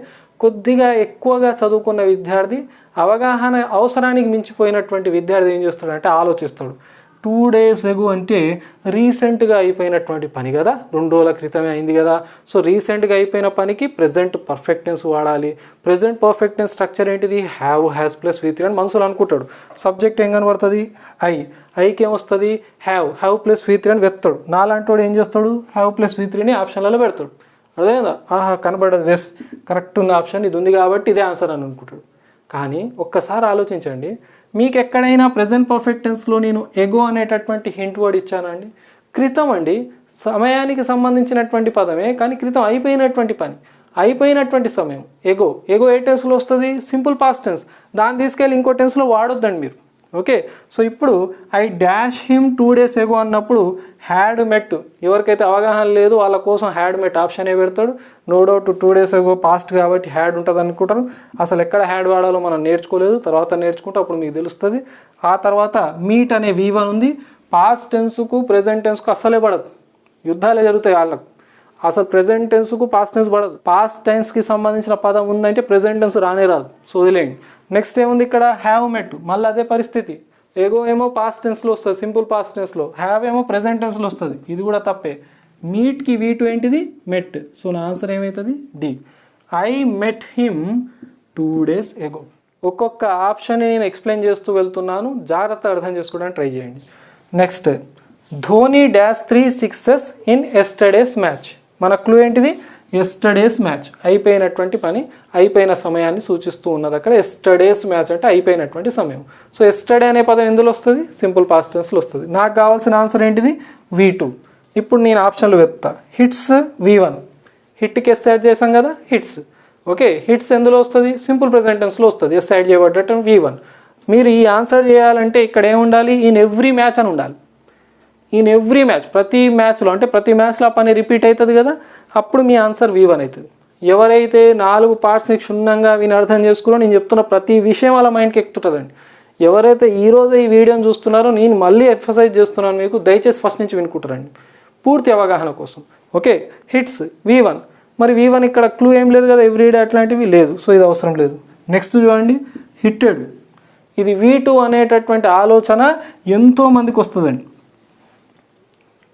కొద్దిగా ఎక్కువగా చదువుకున్న విద్యార్థి, అవగాహన అవసరానికి మించిపోయినటువంటి విద్యార్థి ఏం చేస్తాడంటే ఆలోచిస్తాడు. 2 days ago అంటే రీసెంట్గా అయిపోయినటువంటి పని కదా, 2 రోజుల క్రితమే అయింది కదా. సో రీసెంట్గా అయిపోయిన పనికి ప్రెజెంట్ పర్ఫెక్ట్ టెన్స్ వాడాలి. ప్రెజెంట్ పర్ఫెక్ట్ టెన్స్ స్ట్రక్చర్ ఏంటిది? హ్యావ్, హ్యాస్ ప్లస్ V3 అని మనసులో అనుకుంటాడు. సబ్జెక్ట్ ఏం కనబడుతుంది? ఐకి ఏమొస్తుంది? హ్యావ్ ప్లస్ V3 అని వెత్తాడు. నాలాంటి వాడు ఏం చేస్తాడు? హ్యావ్ ప్లస్ V3ని ఆప్షన్లలో పెడతాడు. అదేందా? కనబడదు, వెస్ కరెక్ట్ ఉన్న ఆప్షన్ ఇది ఉంది కాబట్టి ఇదే ఆన్సర్ అని అనుకుంటాడు. కానీ ఒక్కసారి ఆలోచించండి, మీకు ఎక్కడైనా ప్రజెంట్ పర్ఫెక్ట్ టెన్స్లో నేను ఎగో అనేటటువంటి హింట్ వర్డ్ ఇచ్చానండి? క్రితం అండి, సమయానికి సంబంధించినటువంటి పదమే, కానీ క్రితం అయిపోయినటువంటి పని, అయిపోయినటువంటి సమయం. ఎగో ఏ టెన్స్లో వస్తుంది? Simple past tense. దాన్ని తీసుకెళ్ళి ఇంకో టెన్స్లో వాడొద్దండి మీరు. ఓకే, సో ఇప్పుడు I dash him 2 days ago అన్నప్పుడు హ్యాడ్ మెట్, ఎవరికైతే అవగాహన లేదు వాళ్ళ కోసం హ్యాడ్ మెట్ ఆప్షనే పెడతాడు. No doubt 2 days ago past కాబట్టి హ్యాడ్ ఉంటుంది అనుకుంటారు. అసలు ఎక్కడ హ్యాడ్ వాడాలో మనం నేర్చుకోలేదు, తర్వాత నేర్చుకుంటే అప్పుడు మీకు తెలుస్తుంది. ఆ తర్వాత మీట్ అనే V1 ఉంది. పాస్ట్ టెన్స్కు ప్రెజెంట్ టెన్స్కు అస్సలే పడదు, యుద్ధాలే జరుగుతాయి వాళ్ళకు. అసలు ప్రెజెంట్ టెన్స్కు పాస్ట్ టెన్స్ పడదు. పాస్ట్ టెన్స్కి సంబంధించిన పదం ఉందంటే ప్రెజెంట్ టెన్స్ రానే రాదు. సో వదిలేయండి. నెక్స్ట్ ఏముంది ఇక్కడ? హ్యావ్ మెట్, మళ్ళీ అదే పరిస్థితి. ఎగో ఏమో పాస్ట్ టెన్స్లో వస్తుంది, సింపుల్ పాస్ట్ టెన్స్లో. హ్యావ్ ఏమో ప్రెజెంట్ టెన్స్లో వస్తుంది, ఇది కూడా తప్పే. మీట్కి V2 ఏంటిది? మెట్. సో నా ఆన్సర్ ఏమవుతుంది? D. I met him 2 days ago. ఒక్కొక్క ఆప్షన్ నేను ఎక్స్ప్లెయిన్ చేస్తూ వెళ్తున్నాను, జాగ్రత్తగా అర్థం చేసుకోవడానికి ట్రై చేయండి. Next, Dhoni dash 3 sixes in yesterday's match. మన క్లూ ఏంటిది? ఎస్టర్డేస్ మ్యాచ్, అయిపోయినటువంటి పని, అయిపోయిన సమయాన్ని సూచిస్తూ ఉన్నది అక్కడ. ఎస్టర్డేస్ మ్యాచ్ అంటే అయిపోయినటువంటి సమయం. సో ఎస్టర్డే అనే పదం ఎందులో వస్తుంది? సింపుల్ పాస్ట్ టెన్స్లో వస్తుంది. నాకు కావాల్సిన ఆన్సర్ ఏంటిది? V2. ఇప్పుడు నేను ఆప్షన్లు వెతుకుతా. హిట్స్ V1, హిట్కి ఎస్ యాడ్ చేసాం కదా, హిట్స్. ఓకే, హిట్స్ ఎందులో వస్తుంది? సింపుల్ ప్రెజెంట్ టెన్స్లో వస్తుంది, ఎస్ యాడ్ చేయబడ్డట్టు V1. మీరు ఈ ఆన్సర్ చేయాలంటే ఇక్కడ ఏముండాలి? ఇన్ ఎవ్రీ మ్యాచ్ అని ఉండాలి. ఇన్ ఎవ్రీ మ్యాచ్, ప్రతి మ్యాచ్లో, అంటే ప్రతి మ్యాచ్లో ఆ పని రిపీట్ అవుతుంది కదా, అప్పుడు మీ ఆన్సర్ V1 అవుతుంది. ఎవరైతే 4 పార్ట్స్ని క్షుణ్ణంగా విని అర్థం చేసుకున్నారో, నేను చెప్తున్న ప్రతి విషయం వాళ్ళ మైండ్కి ఎక్కుతుంటుందండి. ఎవరైతే ఈరోజు ఈ వీడియోని చూస్తున్నారో నేను మళ్ళీ ఎక్సర్సైజ్ చేస్తున్నాను మీకు, దయచేసి ఫస్ట్ నుంచి వినుకుంటారండి పూర్తి అవగాహన కోసం. Okay, hits V1. మరి V1 ఇక్కడ క్లూ ఏం లేదు కదా, ఎవ్రీడే అట్లాంటివి లేదు, సో ఇది అవసరం లేదు. నెక్స్ట్ చూడండి, హిట్టెడ్. ఇది V2 అనేటటువంటి ఆలోచన ఎంతోమందికి వస్తుందండి.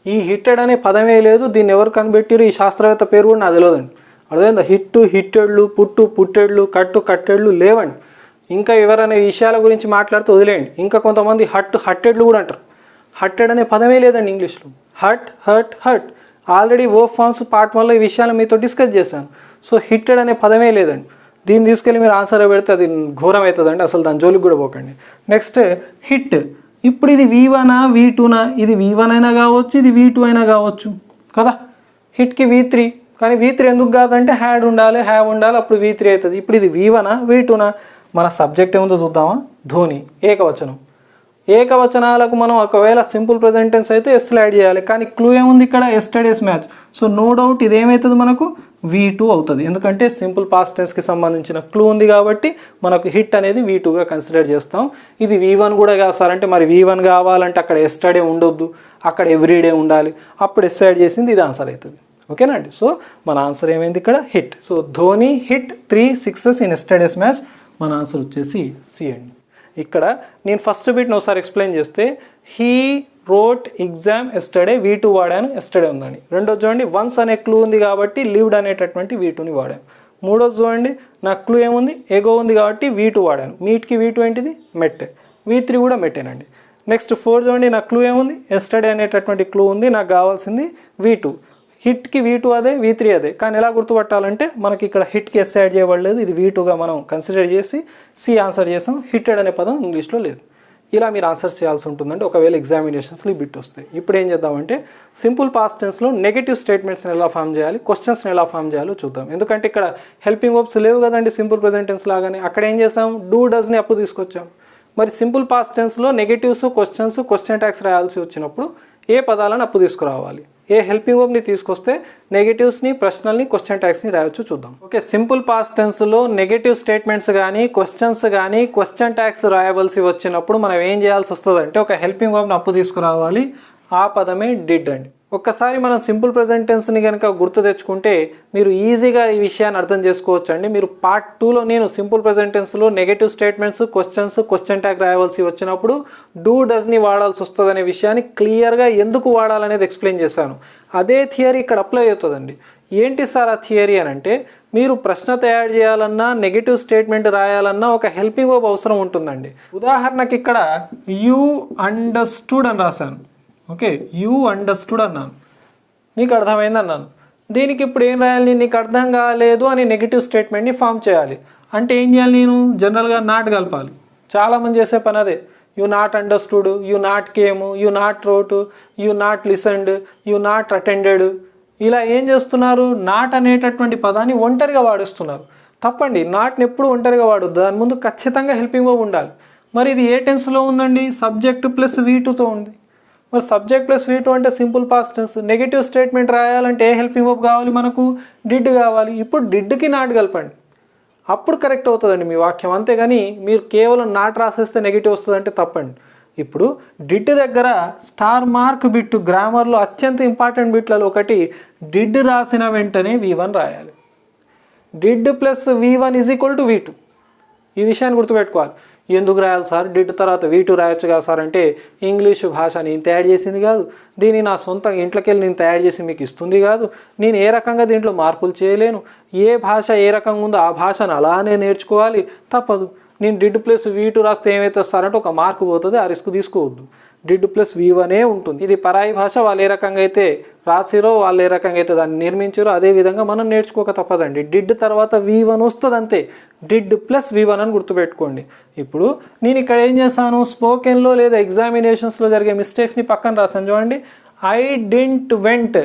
ఈ హిట్టెడ్ అనే పదమే లేదు, దీన్ని ఎవరు కనిపెట్టారు? ఈ శాస్త్రవేత్త పేరు కూడా నాకు తెలియదండి. అర్థమైందా? హిట్టు హిట్టెడ్లు, పుట్టెడ్లు, కట్టెడ్లు లేవండి. ఇంకా ఎవరనే విషయాల గురించి మాట్లాడితే వదిలేయండి. ఇంకా కొంతమంది హట్టెడ్లు కూడా అంటారు. హట్టెడ్ అనే పదమే లేదండి ఇంగ్లీష్లో. హట్ ఆల్రెడీ వర్బ్ ఫార్మ్స్ పార్ట్ 1లో ఈ విషయాలు మీతో డిస్కస్ చేశాను. సో హిట్టెడ్ అనే పదమే లేదండి. దీన్ని తీసుకెళ్ళి మీరు ఆన్సర్ పెడితే అది ఘోరం అవుతుందండి, అసలు దాని జోలికి కూడా పోకండి. Next, hit. ఇప్పుడు ఇది V1 V2? ఇది V1 అయినా కావచ్చు, ఇది V2 అయినా కావచ్చు కదా. హిట్కి V3, కానీ V3 ఎందుకు కాదంటే హ్యావ్ ఉండాలి, అప్పుడు V3 అవుతుంది. ఇప్పుడు ఇది V1 V2? మన సబ్జెక్ట్ ఏముందో చూద్దామా? ధోని, ఏకవచనం. ఏకవచనాలకు మనం ఒకవేళ సింపుల్ ప్రెజెంట్ టెన్స్ అయితే ఎస్ యాడ్ చేయాలి, కానీ క్లూ ఏముంది ఇక్కడ? Yesterday's match. So no doubt ఇది ఏమవుతుంది మనకు? V2 అవుతుంది, ఎందుకంటే సింపుల్ పాస్ట్ టెన్స్కి సంబంధించిన క్లూ ఉంది కాబట్టి మనకు హిట్ అనేది V2గా కన్సిడర్ చేస్తాం. ఇది V1 కూడా కాదు సార్ అంటే, మరి V1 కావాలంటే అక్కడ ఎస్టర్డే ఉండొద్దు, అక్కడ ఎవ్రీడే ఉండాలి, అప్పుడు ఎస్ యాడ్ చేసింది ఇది ఆన్సర్ అవుతుంది. ఓకేనా అండి? సో మన ఆన్సర్ ఏమైంది ఇక్కడ? Hit. So Dhoni hit 3 sixes in yesterday's match. మన ఆన్సర్ వచ్చేసి C అండి. ఇక్కడ నేను ఫస్ట్ బిట్ని ఒకసారి ఎక్స్ప్లెయిన్ చేస్తే, he wrote exam yesterday, V2 వాడాను, ఎస్టర్డే ఉందండి. రెండోది చూడండి, వన్స్ అనే క్లూ ఉంది కాబట్టి లివ్డ్ అనేటటువంటి V2ని వాడాను. మూడోది చూడండి, నా క్లూ ఏముంది? ఎగో ఉంది కాబట్టి V2 వాడాను. మీట్కి V2 ఏంటిది? మెట్. V3 కూడా మెట్టేనండి. నెక్స్ట్ 4 చూడండి, నా క్లూ ఏముంది? ఎస్టర్డే అనేటటువంటి క్లూ ఉంది, నాకు కావాల్సింది V2. హిట్కి V2 అదే, V3 అదే. కానీ ఎలా గుర్తుపట్టాలంటే మనకి ఇక్కడ హిట్కి ఎస్ యాడ్ చేయబడలేదు, ఇది V2గా మనం కన్సిడర్ చేసి సి ఆన్సర్ చేసాం. హిట్టెడ్ అనే పదం ఇంగ్లీష్లో లేదు. ఇలా మీరు ఆన్సర్స్ చేయాల్సి ఉంటుందండి ఒకవేళ ఎగ్జామినేషన్స్లో ఈ బిట్ వస్తాయి. ఇప్పుడు ఏం చేద్దామంటే సింపుల్ పాస్ట్ టెన్స్లో నెగటివ్ స్టేట్మెంట్స్ని ఎలా ఫామ్ చేయాలి, క్వశ్చన్స్ని ఎలా ఫామ్ చేయాలో చూద్దాం. ఎందుకంటే ఇక్కడ హెల్పింగ్ వర్బ్స్ లేవు కదండి సింపుల్ ప్రెజెంట్ టెన్స్ లాగానే. అక్కడ ఏం చేసాం, డూ డస్ని అప్పు తీసుకొచ్చాం. మరి సింపుల్ పాస్ట్ టెన్స్లో నెగటివ్స్, క్వశ్చన్స్, క్వశ్చన్ ట్యాగ్స్ రాయాల్సి వచ్చినప్పుడు ఏ పదాలను అప్పు తీసుకురావాలి, ఏ హెల్పింగ్ వర్బ్ని తీసుకొస్తే నెగటివ్స్ని, ప్రశ్నల్ని, క్వశ్చన్ ట్యాగ్స్ని రాయొచ్చు చూద్దాం. ఓకే, సింపుల్ పాస్ట్ టెన్స్లో నెగటివ్ స్టేట్మెంట్స్ కానీ, క్వశ్చన్స్ కానీ, క్వశ్చన్ ట్యాగ్స్ రాయవలసి వచ్చినప్పుడు మనం ఏం చేయాల్సి వస్తుంది అంటే ఒక హెల్పింగ్ వర్బ్ని అప్పు తీసుకురావాలి. ఆ పదమే డిడ్ అండి. ఒక్కసారి మనం సింపుల్ ప్రెజెంట్ టెన్స్ని కనుక గుర్తు తెచ్చుకుంటే మీరు ఈజీగా ఈ విషయాన్ని అర్థం చేసుకోవచ్చు అండి. మీరు పార్ట్ 2లో నేను సింపుల్ ప్రెజెంట్ టెన్స్లో negative statements, questions, question tag రాయవలసి వచ్చినప్పుడు డూ డస్ని వాడాల్సి వస్తుంది అనే విషయాన్ని క్లియర్గా ఎందుకు వాడాలనేది ఎక్స్ప్లెయిన్ చేశాను. అదే థియరీ ఇక్కడ అప్లై అవుతుందండి. ఏంటి సార్ ఆ థియరీ అని అంటే, మీరు ప్రశ్న తయారు చేయాలన్నా, నెగటివ్ స్టేట్మెంట్ రాయాలన్నా ఒక హెల్పింగ్ వర్బ్ అవసరం ఉంటుందండి. ఉదాహరణకి ఇక్కడ యూ అండర్స్టూడ్ అని రాశాను. ఓకే, యూ అండర్స్టూడ్ అన్నాను, నీకు అర్థమైంది అన్నాను. దీనికి ఇప్పుడు ఏం రాయాలి, నీకు అర్థం కాలేదు అని నెగిటివ్ స్టేట్మెంట్ని ఫామ్ చేయాలి. అంటే ఏం చేయాలి, నేను జనరల్గా నాట్ కలపాలి. చాలామంది చేసే పని అదే. You not understood, you not came, you not wrote, you not listened, you not attended. ఇలా ఏం చేస్తున్నారు, నాట్ అనేటటువంటి పదాన్ని ఒంటరిగా వాడుస్తున్నారు. తప్పండి, నాట్ని ఎప్పుడు ఒంటరిగా వాడొద్దు, దాని ముందు ఖచ్చితంగా హెల్పింగ్ వర్బ్ ఉండాలి. మరి ఇది ఏ టెన్స్లో ఉందండి, సబ్జెక్ట్ ప్లస్ V2తో ఉంది. మరి సబ్జెక్ట్ ప్లస్ V2 అంటే simple past tense. Negative statement రాయాలంటే ఏ హెల్పింగ్ వర్బ్ కావాలి మనకు, డిడ్ కావాలి. ఇప్పుడు డిడ్కి నాట్ కలపండి, అప్పుడు కరెక్ట్ అవుతుందండి మీ వాక్యం. అంతేగాని మీరు కేవలం నాట్ రాసేస్తే నెగిటివ్ వస్తుందంటే తప్పండి. ఇప్పుడు డిడ్ దగ్గర స్టార్ మార్క్ బిట్, గ్రామర్లో అత్యంత ఇంపార్టెంట్ బిట్లలో ఒకటి, డిడ్ రాసిన వెంటనే V1 రాయాలి. Did plus V1 = V2. ఈ విషయాన్ని గుర్తుపెట్టుకోవాలి. ఎందుకు రాయాలి సార్, డిడ్ తర్వాత V2 రాయొచ్చు కదా సార్ అంటే, ఇంగ్లీషు భాష నేను తయారు చేసింది కాదు, దీన్ని నా సొంత ఇంట్లోకి వెళ్ళి నేను తయారు చేసి మీకు ఇస్తుంది కాదు, నేను ఏ రకంగా దీంట్లో మార్పులు చేయలేను, ఏ భాష ఏ రకంగా ఉందో ఆ భాషను అలానే నేర్చుకోవాలి, తప్పదు. నేను డిడ్ ప్లస్ V2 రాస్తే ఏమైతే సారంటే ఒక మార్కు పోతుంది, ఆ రిస్క్ తీసుకోవద్దు. డిడ్ ప్లస్ V1 ఉంటుంది. ఇది పరాయి భాష, వాళ్ళు ఏ రకంగా అయితే రాసిరో, వాళ్ళు ఏ రకంగా అయితే దాన్ని నిర్మించారో అదే విధంగా మనం నేర్చుకోక తప్పదండి. డిడ్ తర్వాత V1 వస్తుంది అంతే. డిడ్ ప్లస్ V1 అని గుర్తుపెట్టుకోండి. ఇప్పుడు నేను ఇక్కడ ఏం చేశాను, స్పోకెన్లో లేదా ఎగ్జామినేషన్స్లో జరిగే మిస్టేక్స్ని పక్కన రాశాను చూడండి. I didn't vent,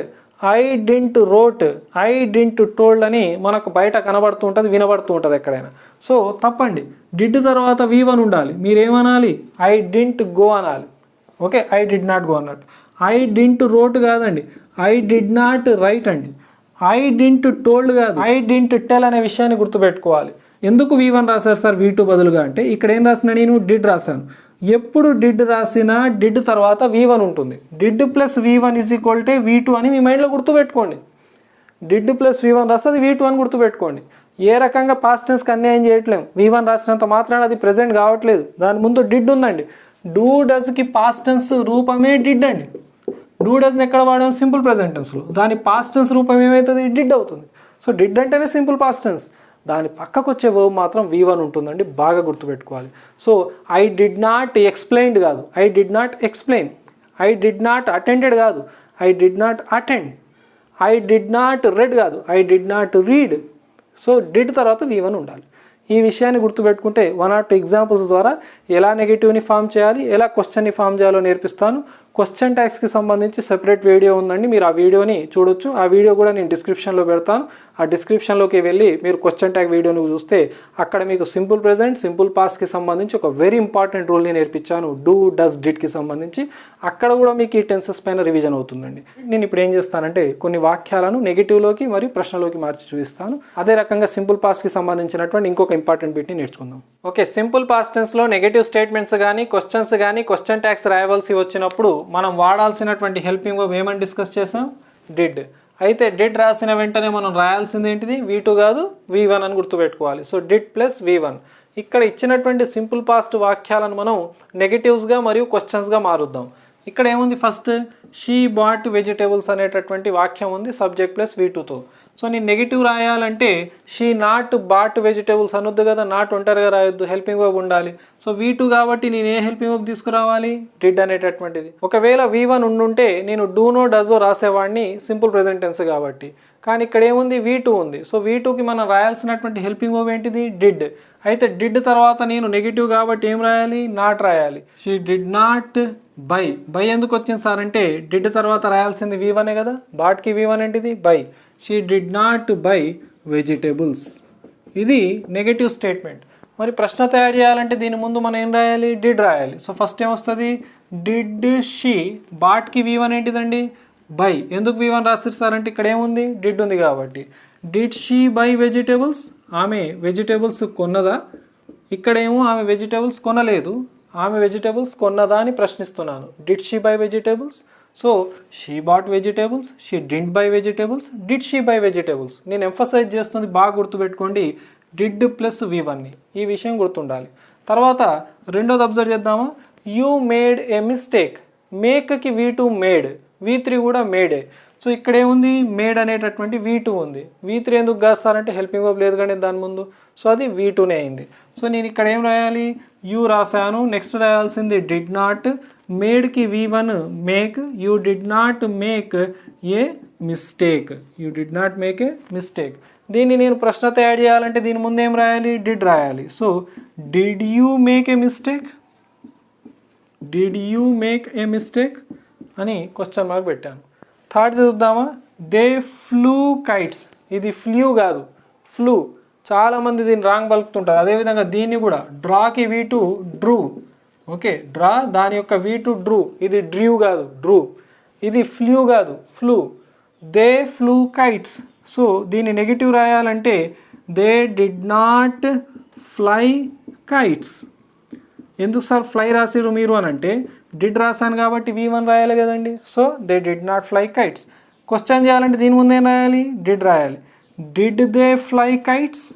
I didn't wrote, I didn't told అని మనకు బయట కనబడుతూ ఉంటుంది, వినబడుతూ ఉంటుంది ఎక్కడైనా. సో తప్పండి, డిడ్ తర్వాత V1 ఉండాలి. మీరేమనాలి, ఐ డింట్ గో అనాలి. Okay, I did not go అన్నట్టు. ఐ డింట్ రోట్ కాదండి, ఐ డిడ్ నాట్ రైట్ అండి. ఐ డింట్ టోల్డ్ కాదు, ఐ డింట్ టెల్ అనే విషయాన్ని గుర్తుపెట్టుకోవాలి. ఎందుకు V1 రాశారు సార్ V2 బదులుగా అంటే, ఇక్కడ ఏం రాసిన, నేను డిడ్ రాశాను. ఎప్పుడు డిడ్ రాసినా డిడ్ తర్వాత V1 ఉంటుంది. డిడ్ ప్లస్ V1 = V2 అని మీ మైండ్లో గుర్తుపెట్టుకోండి. డిడ్ ప్లస్ V1 రాస్తే అది V2 అని గుర్తుపెట్టుకోండి. ఏ రకంగా పాస్ట్ టెన్స్కి అన్యాయం చేయట్లేము. V1 రాసినంత మాత్రాన అది ప్రెజెంట్ కావట్లేదు, దాని ముందు డిడ్ ఉందండి. డూ డస్కి పాస్ట్ టెన్స్ రూపమే డిడ్ అండి. డూ డస్ని ఎక్కడ వాడాం, సింపుల్ ప్రెజెంట్ టెన్స్లో. దాని పాస్ట్ టెన్స్ రూపం ఏమవుతుంది, డిడ్ అవుతుంది. సో డిడ్ అంటేనే సింపుల్ పాస్ట్ టెన్స్. దాని పక్కకు వచ్చే వర్బ్ మాత్రం V1 ఉంటుందండి, బాగా గుర్తుపెట్టుకోవాలి. So I did not explained కాదు, I did not explain. I did not attended కాదు, I did not attend. I did not read కాదు, I did not read. So did తర్వాత V1 ఉండాలి. ఈ విషయాన్ని గుర్తుపెట్టుకుంటే 1 or 2 ఎగ్జాంపుల్స్ ద్వారా ఎలా నెగిటివ్ని ఫామ్ చేయాలి, ఎలా క్వశ్చన్ని ఫామ్ చేయాలో నేర్పిస్తాను. క్వశ్చన్ ట్యాగ్స్కి సంబంధించి సెపరేట్ వీడియో ఉందండి, మీరు ఆ వీడియోని చూడొచ్చు. ఆ వీడియో కూడా నేను డిస్క్రిప్షన్లో పెడతాను. ఆ డిస్క్రిప్షన్లోకి వెళ్ళి మీరు క్వశ్చన్ ట్యాగ్ వీడియోని చూస్తే అక్కడ మీకు సింపుల్ ప్రెజెంట్, సింపుల్ పాస్ట్కి సంబంధించి ఒక వెరీ ఇంపార్టెంట్ రూల్ని నేర్పించాను, డూ డస్ డిడ్కి సంబంధించి. అక్కడ కూడా మీకు ఈ టెన్సెస్ పైన రివిజన్ అవుతుందండి. నేను ఇప్పుడు ఏం చేస్తానంటే కొన్ని వాక్యాలను నెగిటివ్లోకి మరియు ప్రశ్నలోకి మార్చి చూపిస్తాను. అదే రకంగా సింపుల్ పాస్ట్కి సంబంధించినటువంటి ఇంకొక ఇంపార్టెంట్ బిట్ని నేర్చుకుందాం. ఓకే, సింపుల్ పాస్ట్ టెన్స్లో నెగటివ్ స్టేట్మెంట్స్ కానీ, క్వశ్చన్స్ కానీ, క్వశ్చన్ ట్యాగ్స్ రాయవలసి వచ్చినప్పుడు మనం వాడాల్సినటువంటి హెల్పింగ్ వర్బ్ ఏమని డిస్కస్ చేసాం, డిడ్. అయితే డిడ్ రాసిన వెంటనే మనం రాయాల్సింది ఏంటిది, V2 కాదు V1 అని గుర్తుపెట్టుకోవాలి. So did plus V1. ఇక్కడ ఇచ్చినటువంటి సింపుల్ పాస్ట్ వాక్యాలను మనం నెగటివ్స్గా మరియు క్వశ్చన్స్గా మారుద్దాం. ఇక్కడ ఏముంది, ఫస్ట్ షీ బాట్ వెజిటేబుల్స్ అనేటటువంటి వాక్యం ఉంది సబ్జెక్ట్ ప్లస్ V2తో. సో నేను నెగిటివ్ రాయాలంటే షీ నాట్ బాట్ వెజిటేబుల్స్ అనొద్దు కదా, నాట్ ఒంటరిగా రాయొద్దు, హెల్పింగ్ వర్బ్ ఉండాలి. సో V2 కాబట్టి నేను ఏ హెల్పింగ్ వర్బ్ తీసుకురావాలి, డిడ్ అనేటటువంటిది. ఒకవేళ V1 ఉండుంటే నేను డూనో డజో రాసేవాడిని సింపుల్ ప్రెజెంట్ టెన్స్ కాబట్టి. కానీ ఇక్కడ ఏముంది, V2 ఉంది. సో V2కి మనం రాయాల్సినటువంటి హెల్పింగ్ వర్బ్ ఏంటిది, డిడ్. అయితే డిడ్ తర్వాత నేను నెగిటివ్ కాబట్టి ఏం రాయాలి, నాట్ రాయాలి. She did not by. By ఎందుకు వచ్చింది సార్ అంటే డిడ్ తర్వాత రాయాల్సింది V1 కదా, బాట్కి V1 ఏంటిది, by. She did not by vegetables. ఇది నెగటివ్ స్టేట్మెంట్. మరి ప్రశ్న తయారు చేయాలంటే దీని ముందు మనం ఏం రాయాలి, డిడ్ రాయాలి. సో ఫస్ట్ ఏమొస్తుంది, డిడ్ షీ, బాట్కి V1 ఏంటిదండి, బై. ఎందుకు V1 రాస్తారు సార్ అంటే ఇక్కడ ఏముంది, డిడ్ ఉంది కాబట్టి. డిడ్ షీ బై వెజిటేబుల్స్, ఆమె వెజిటేబుల్స్ కొన్నదా, ఇక్కడేమో ఆమె వెజిటేబుల్స్ కొనలేదు, ఆమె వెజిటేబుల్స్ కొన్నదా అని ప్రశ్నిస్తున్నాను. Did she buy vegetables, so she bought vegetables, she didn't buy vegetables, did she buy vegetables. నేను ఎంఫసైజ్ చేస్తుంది బాగా గుర్తుపెట్టుకోండి, డిడ్ ప్లస్ V1ని, ఈ విషయం గుర్తుండాలి. తర్వాత రెండోది అబ్జర్వ్ చేద్దామా, యూ మేడ్ ఏ మిస్టేక్. మేక్కి V2 మేడ్, V3 కూడా మేడే. సో ఇక్కడ ఏముంది, మేడ్ అనేటటువంటి V2 ఉంది. V3 ఎందుకు కాస్తారంటే హెల్పింగ్ వర్బ్ లేదు కానీ దాని ముందు, సో అది V2నే అయింది. సో నేను ఇక్కడ ఏం రాయాలి, యూ రాశాను. నెక్స్ట్ రాయాల్సింది డిడ్ నాట్, మేడ్కి V1 make, you did not make a mistake, you did not make a mistake. దీన్ని నేను ప్రశ్న తయారు చేయాలంటే దీని ముందు ఏం రాయాలి, డిడ్ రాయాలి. So did you make a mistake, did you make a mistake అని క్వశ్చన్ మార్క్ పెట్టాను. థర్డ్ చూద్దామా, దే ఫ్లూ కైట్స్. ఇది ఫ్లూ కాదు, ఫ్లూ. చాలామంది దీన్ని రాంగ్ పలుకుతుంటారు. అదేవిధంగా దీన్ని కూడా డ్రాకి V2 డ్రూ. ఓకే, డ్రా దాని యొక్క V2 డ్రూ, ఇది డ్రూ కాదు, డ్రూ. ఇది ఫ్లూ కాదు, flu. They flu kites. So దీన్ని నెగిటివ్ రాయాలంటే they did not fly kites. ఎందుకు సార్ ఫ్లై రాసిరు మీరు అని అంటే డిడ్ రాశాను కాబట్టి V1 రాయాలి కదండి. So they did not fly kites. Question చేయాలంటే దీని ముందు ఏం రాయాలి, డిడ్ రాయాలి. డిడ్ దే ఫ్లై కైట్స్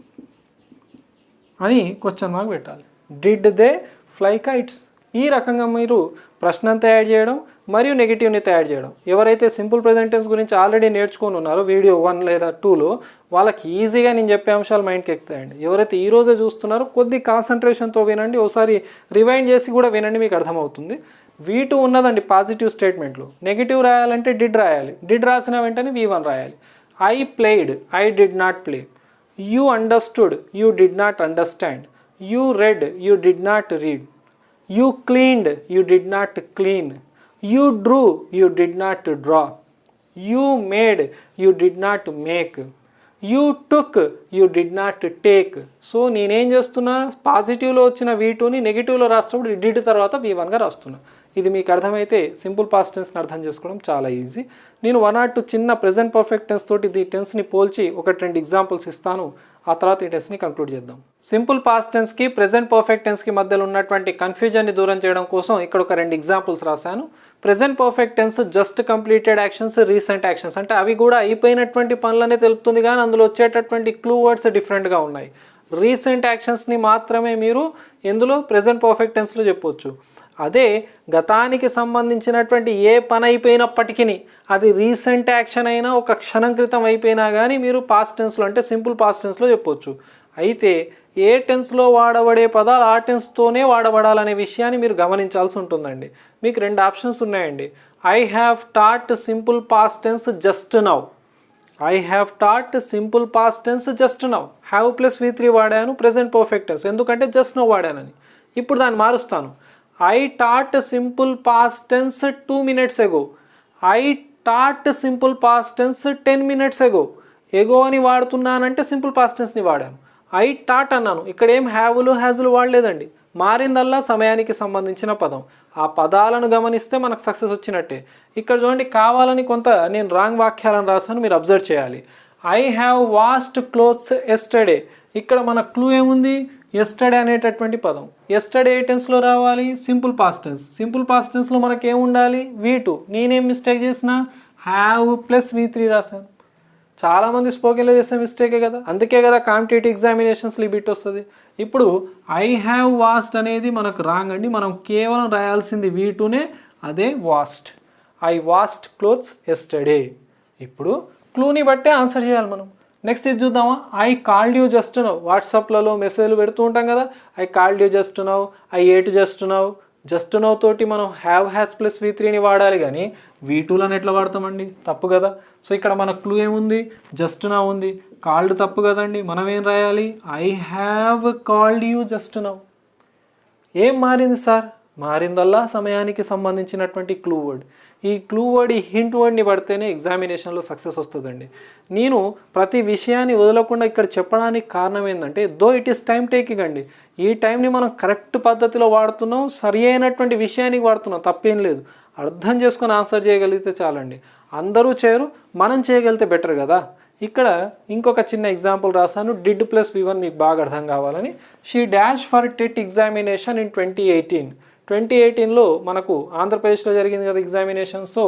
అని క్వశ్చన్ మార్క్ పెట్టాలి. Did they fly kites. ఈ రకంగా మీరు ప్రశ్నను తయారు చేయడం మరియు నెగిటివ్ని తయారు చేయడం. ఎవరైతే సింపుల్ ప్రెజెంట్ టెన్స్ గురించి ఆల్రెడీ నేర్చుకొని ఉన్నారో వీడియో 1 లేదా 2లో వాళ్ళకి ఈజీగా నేను చెప్పే అంశాలు మైండ్కి ఎక్కుతాయండి. ఎవరైతే ఈ రోజే చూస్తున్నారో కొద్ది కాన్సన్ట్రేషన్తో వినండి, ఒకసారి రివైండ్ చేసి కూడా వినండి, మీకు అర్థమవుతుంది. V2 ఉన్నదండి పాజిటివ్ స్టేట్మెంట్లు. నెగిటివ్ రాయాలంటే డిడ్ రాయాలి. డిడ్ రాసిన వెంటనే V1 రాయాలి. I played, I did not play. You understood, you did not understand. You red, you did not read. You cleaned, you did not clean. You Drew, you did not draw. You made, you did not make. You took, you did not take. So నేనేం చేస్తున్నా, పాజిటివ్లో వచ్చిన V2ని నెగిటివ్లో రాసినప్పుడు did తర్వాత V1గా రాస్తున్నా. ఇది మీకు అర్థమైతే simple past టెన్స్ని అర్థం చేసుకోవడం చాలా ఈజీ. నేను 1 or 2 చిన్న ప్రెజెంట్ పర్ఫెక్ట్ టెన్స్ తోటి ఈ టెన్స్ని పోల్చి 1-2 ఎగ్జాంపుల్స్ ఇస్తాను. ఆ తర్వాత ఈ టెన్స్ని కంక్లూడ్ చేద్దాం. సింపుల్ పాస్ట్ టెన్స్కి ప్రెజెంట్ పర్ఫెక్ట్ టెన్స్కి మధ్యలో ఉన్నటువంటి కన్ఫ్యూజన్ని దూరం చేయడం కోసం ఇక్కడ ఒక 2 ఎగ్జాంపుల్స్ రాశాను. Present perfect tense just completed actions, recent actions, అంటే అవి కూడా అయిపోయినటువంటి పనులనే తెలుపుతుంది కానీ అందులో వచ్చేటటువంటి క్లూ వర్డ్స్ డిఫరెంట్గా ఉన్నాయి. రీసెంట్ యాక్షన్స్ని మాత్రమే మీరు ఎందులో ప్రెజెంట్ పర్ఫెక్ట్ టెన్స్లో చెప్పొచ్చు. అదే గతానికి సంబంధించినటువంటి ఏ పని అయిపోయినప్పటికీ అది రీసెంట్ యాక్షన్ అయినా ఒక క్షణం క్రితం అయిపోయినా కానీ మీరు పాస్ట్ టెన్స్లో అంటే సింపుల్ పాస్ట్ టెన్స్లో చెప్పొచ్చు. అయితే ఏ టెన్స్లో వాడబడే పదాలు ఆ టెన్స్తోనే వాడబడాలనే విషయాన్ని మీరు గమనించాల్సి ఉంటుందండి. మీకు 2 ఆప్షన్స్ ఉన్నాయండి. I have taught simple past tense just now. I have taught simple past tense just now. Have plus V3 వాడాను ప్రెజెంట్ పర్ఫెక్ట్ టెన్స్, ఎందుకంటే జస్ట్ నౌ వాడానని. ఇప్పుడు దాన్ని మారుస్తాను. I taught simple past tense 2 minutes ago. I taught simple past tense 10 minutes ago. ఎగో అని వాడుతున్నానంటే simple past టెన్స్ని వాడాను. I taught అన్నాను, ఇక్కడ ఏం హ్యావ్లు హ్యాజ్లు వాడలేదండి. మారిందల్లా సమయానికి సంబంధించిన పదం. ఆ పదాలను గమనిస్తే మనకు సక్సెస్ వచ్చినట్టే. ఇక్కడ చూడండి, కావాలని కొంత నేను రాంగ్ వాక్యాలను రాశాను, మీరు అబ్జర్వ్ చేయాలి. I have washed clothes yesterday. ఇక్కడ మన క్లూ ఏముంది, ఎస్టర్డే అనేటటువంటి పదం. ఎస్టర్డే ఏ టెన్స్లో రావాలి, simple past tense. Simple past టెన్స్లో మనకి ఏముండాలి, V2. నేనేం మిస్టేక్ చేసిన, హ్యావ్ ప్లస్ V3 రాశాను. చాలామంది స్పోకెన్లో చేసే మిస్టేకే కదా, అందుకే కదా కాంపిటేటివ్ ఎగ్జామినేషన్స్లో ఈ బిట్ వస్తుంది. ఇప్పుడు ఐ హ్యావ్ వాష్డ్ అనేది మనకు రాంగ్ అండి. మనం కేవలం రాయాల్సింది V2నే, అదే washed. I washed clothes yesterday. ఇప్పుడు క్లూని బట్టే ఆన్సర్ చేయాలి మనం. నెక్స్ట్ ఇది చూద్దామా. I called you just now. వాట్సాప్లలో మెసేజ్లు పెడుతూ ఉంటాం కదా, I called you just now, I ate just now. Just now తోటి మనం హ్యావ్ హ్యాస్ ప్లస్ V3ని వాడాలి, కానీ V2లను ఎట్లా వాడతామండి? తప్పు కదా. సో ఇక్కడ మన క్లూ ఏముంది? జస్ట్ నౌ ఉంది. కాల్డ్ తప్పు కదండి. మనం ఏం రాయాలి? I have called you just now. ఏం మారింది సార్? మారిందల్లా సమయానికి సంబంధించినటువంటి క్లూ వర్డ్. ఈ క్లూ వర్డ్, ఈ హింట్ వర్డ్ని పడితేనే ఎగ్జామినేషన్లో సక్సెస్ వస్తుందండి. నేను ప్రతి విషయాన్ని వదలకుండా ఇక్కడ చెప్పడానికి కారణం ఏంటంటే, though it is time taking అండి. ఈ టైంని మనం కరెక్ట్ పద్ధతిలో వాడుతున్నాం, సరి అయినటువంటి విషయానికి వాడుతున్నాం, తప్పేం లేదు. అర్థం చేసుకొని ఆన్సర్ చేయగలిగితే చాలండి. అందరూ చేయరు, మనం చేయగలిగితే బెటర్ కదా. ఇక్కడ ఇంకొక చిన్న ఎగ్జాంపుల్ రాశాను. డిడ్ ప్లస్ V1 మీకు బాగా అర్థం కావాలని. She dash for TET examination in 2018. 2018లో మనకు ఆంధ్రప్రదేశ్లో జరిగింది కదా examination. So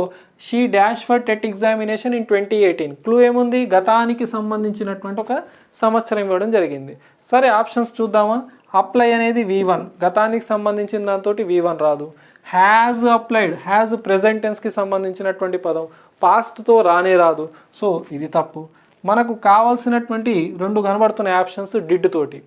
she dash for TET examination in 2018. Clue ఏముంది? గతానికి సంబంధించినటువంటి ఒక సంవత్సరం ఇవ్వడం జరిగింది. సరే ఆప్షన్స్ చూద్దామా. అప్లై అనేది V1, గతానికి సంబంధించిన దాంతో V1 రాదు. హ్యాజ్ అప్లైడ్, హ్యాజ్ ప్రెజెంట్ టెన్స్కి సంబంధించినటువంటి పదం, పాస్ట్తో రానే రాదు. సో ఇది తప్పు. మనకు కావాల్సినటువంటి రెండు కనబడుతున్న ఆప్షన్స్ డిడ్ తోటి.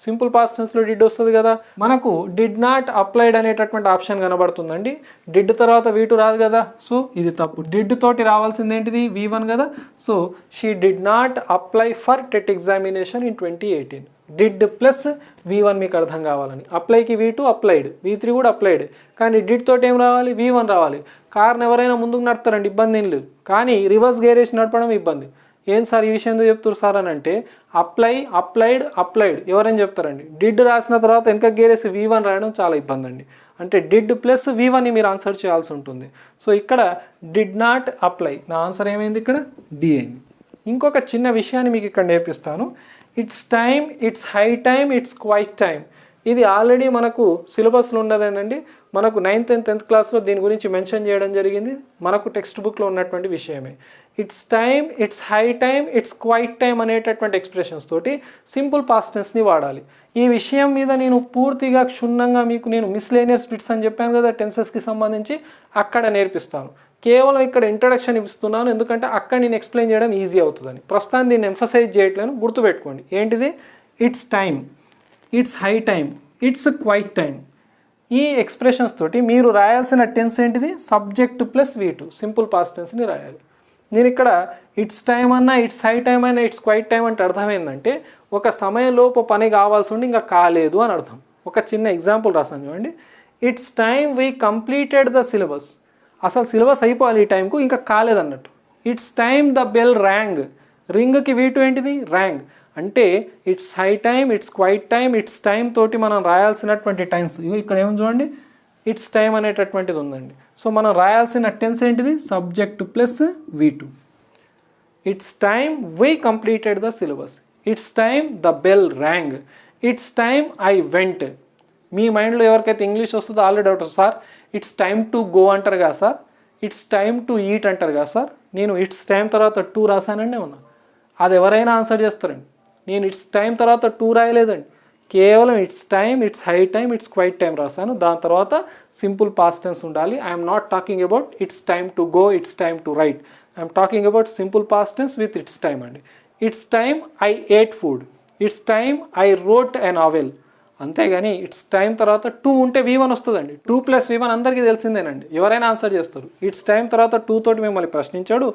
సింపుల్ పాస్ట్ టెన్స్లో డిడ్ వస్తుంది కదా. మనకు డిడ్ నాట్ అప్లైడ్ అనేటటువంటి ఆప్షన్ కనబడుతుందండి. డిడ్ తర్వాత V2 రాదు కదా. సో ఇది తప్పు. డిడ్ తోటి రావాల్సింది ఏంటిది? V1 కదా. So she did not apply for TET examination in 2018. Did plus V1 మీకు అర్థం కావాలని. అప్లైకి V2 అప్లైడ్, V3 కూడా అప్లైడ్. కానీ డిడ్ తోటి ఏం రావాలి? V1 రావాలి. కార్ని ఎవరైనా ముందుకు నడుపుతారండి, ఇబ్బంది ఏం లేదు. కానీ రివర్స్ గేర్ వేసి నడపడం ఇబ్బంది. ఏం సార్ ఈ విషయం ఎందుకు చెప్తారు సార్ అని అంటే, అప్లై, అప్లైడ్, అప్లైడ్ ఎవరైనా చెప్తారండి. డిడ్ రాసిన తర్వాత వెనక గేరేసి V1 రాయడం చాలా ఇబ్బంది అండి. అంటే డిడ్ ప్లస్ V1ని మీరు ఆన్సర్ చేయాల్సి ఉంటుంది. సో ఇక్కడ డిడ్ నాట్ అప్లై. నా ఆన్సర్ ఏమైంది? ఇక్కడ డి అయింది. ఇంకొక చిన్న విషయాన్ని మీకు ఇక్కడ నేర్పిస్తాను. It's time, it's high time, it's quite time. ఇది ఆల్రెడీ మనకు సిలబస్లో ఉన్నదేనండి. మనకు 9th and 10th క్లాస్లో దీని గురించి మెన్షన్ చేయడం జరిగింది. మనకు టెక్స్ట్ బుక్లో ఉన్నటువంటి విషయమే. It's time, it's high time, it's quite time అనేటటువంటి ఎక్స్ప్రెషన్స్ తోటి సింపుల్ పాస్ట్ టెన్స్ని వాడాలి. ఈ విషయం మీద నేను పూర్తిగా క్షుణ్ణంగా మీకు నేను మిస్లేనియస్ బిట్స్ అని చెప్పాను కదా టెన్సెస్కి సంబంధించి, అక్కడ నేర్పిస్తాను. కేవలం ఇక్కడ ఇంట్రడక్షన్ ఇస్తున్నాను, ఎందుకంటే అక్కడ నేను ఎక్స్ప్లెయిన్ చేయడం ఈజీ అవుతుందని. ప్రస్తుతాన్ని దీన్ని ఎంఫసైజ్ చేయట్లేను, గుర్తుపెట్టుకోండి. ఏంటిది? It's time, it's high time, it's quite time. ఈ ఎక్స్ప్రెషన్స్ తోటి మీరు రాయాల్సిన టెన్స్ ఏంటిది? Subject plus V2 simple past టెన్స్ని రాయాలి. నేను ఇక్కడ ఇట్స్ టైమ్ అన్నా, ఇట్స్ హై టైమ్ అయినా, ఇట్స్ క్వైట్ టైమ్ అంటే అర్థం ఏంటంటే, ఒక సమయంలోపు పని కావాల్సి ఉండి ఇంకా కాలేదు అని అర్థం. ఒక చిన్న ఎగ్జాంపుల్ రాసాను చూడండి. It's time we completed the syllabus. అసలు సిలబస్ అయిపోవాలి ఈ టైంకు, ఇంకా కాలేదన్నట్టు. It's time the bell rang. రింగ్కి V2 ఏంటిది? ర్యాంగ్. అంటే it's high time, it's quite time, it's time తోటి మనం రాయాల్సినటువంటి టైమ్స్ ఇక్కడ ఏమో చూడండి, ఇట్స్ టైమ్ అనేటటువంటిది ఉందండి. సో మనం రాయాల్సిన టెన్స్ ఏంటిది? Subject plus V2. It's time we completed the syllabus. It's time the bell rang. It's time I went. మీ మైండ్లో ఎవరికైతే ఇంగ్లీష్ వస్తుందో ఆల్రెడీ డౌట్ వస్తుంది, sir it's time to go అంటారు కదా sir, it's time to eat అంటారు కదా sir, నేను ఇట్స్ టైం తర్వాత 2 రాశానండి ఉన్నా. అది ఎవరైనా ఆన్సర్ చేస్తారండి. నేను ఇట్స్ టైం తర్వాత 2 రాయలేదండి. కేవలం it's time, it's high time, it's quite time రాశాను. దాని తర్వాత సింపుల్ పాస్ట్ టెన్స్ ఉండాలి. I'm not talking about it's time to go, it's time to write. I'm talking about simple past tense with it's time అండి. It's time I ate food. It's time I wrote a novel. అంతేగాని it's time తర్వాత 2 ఉంటే V1 వస్తుందండి. 2 + V1 అందరికీ తెలిసిందేనండి, ఎవరైనా answer చేస్తారు. It's time తర్వాత 2 తోటి మిమ్మల్ని ప్రశ్నించాడు.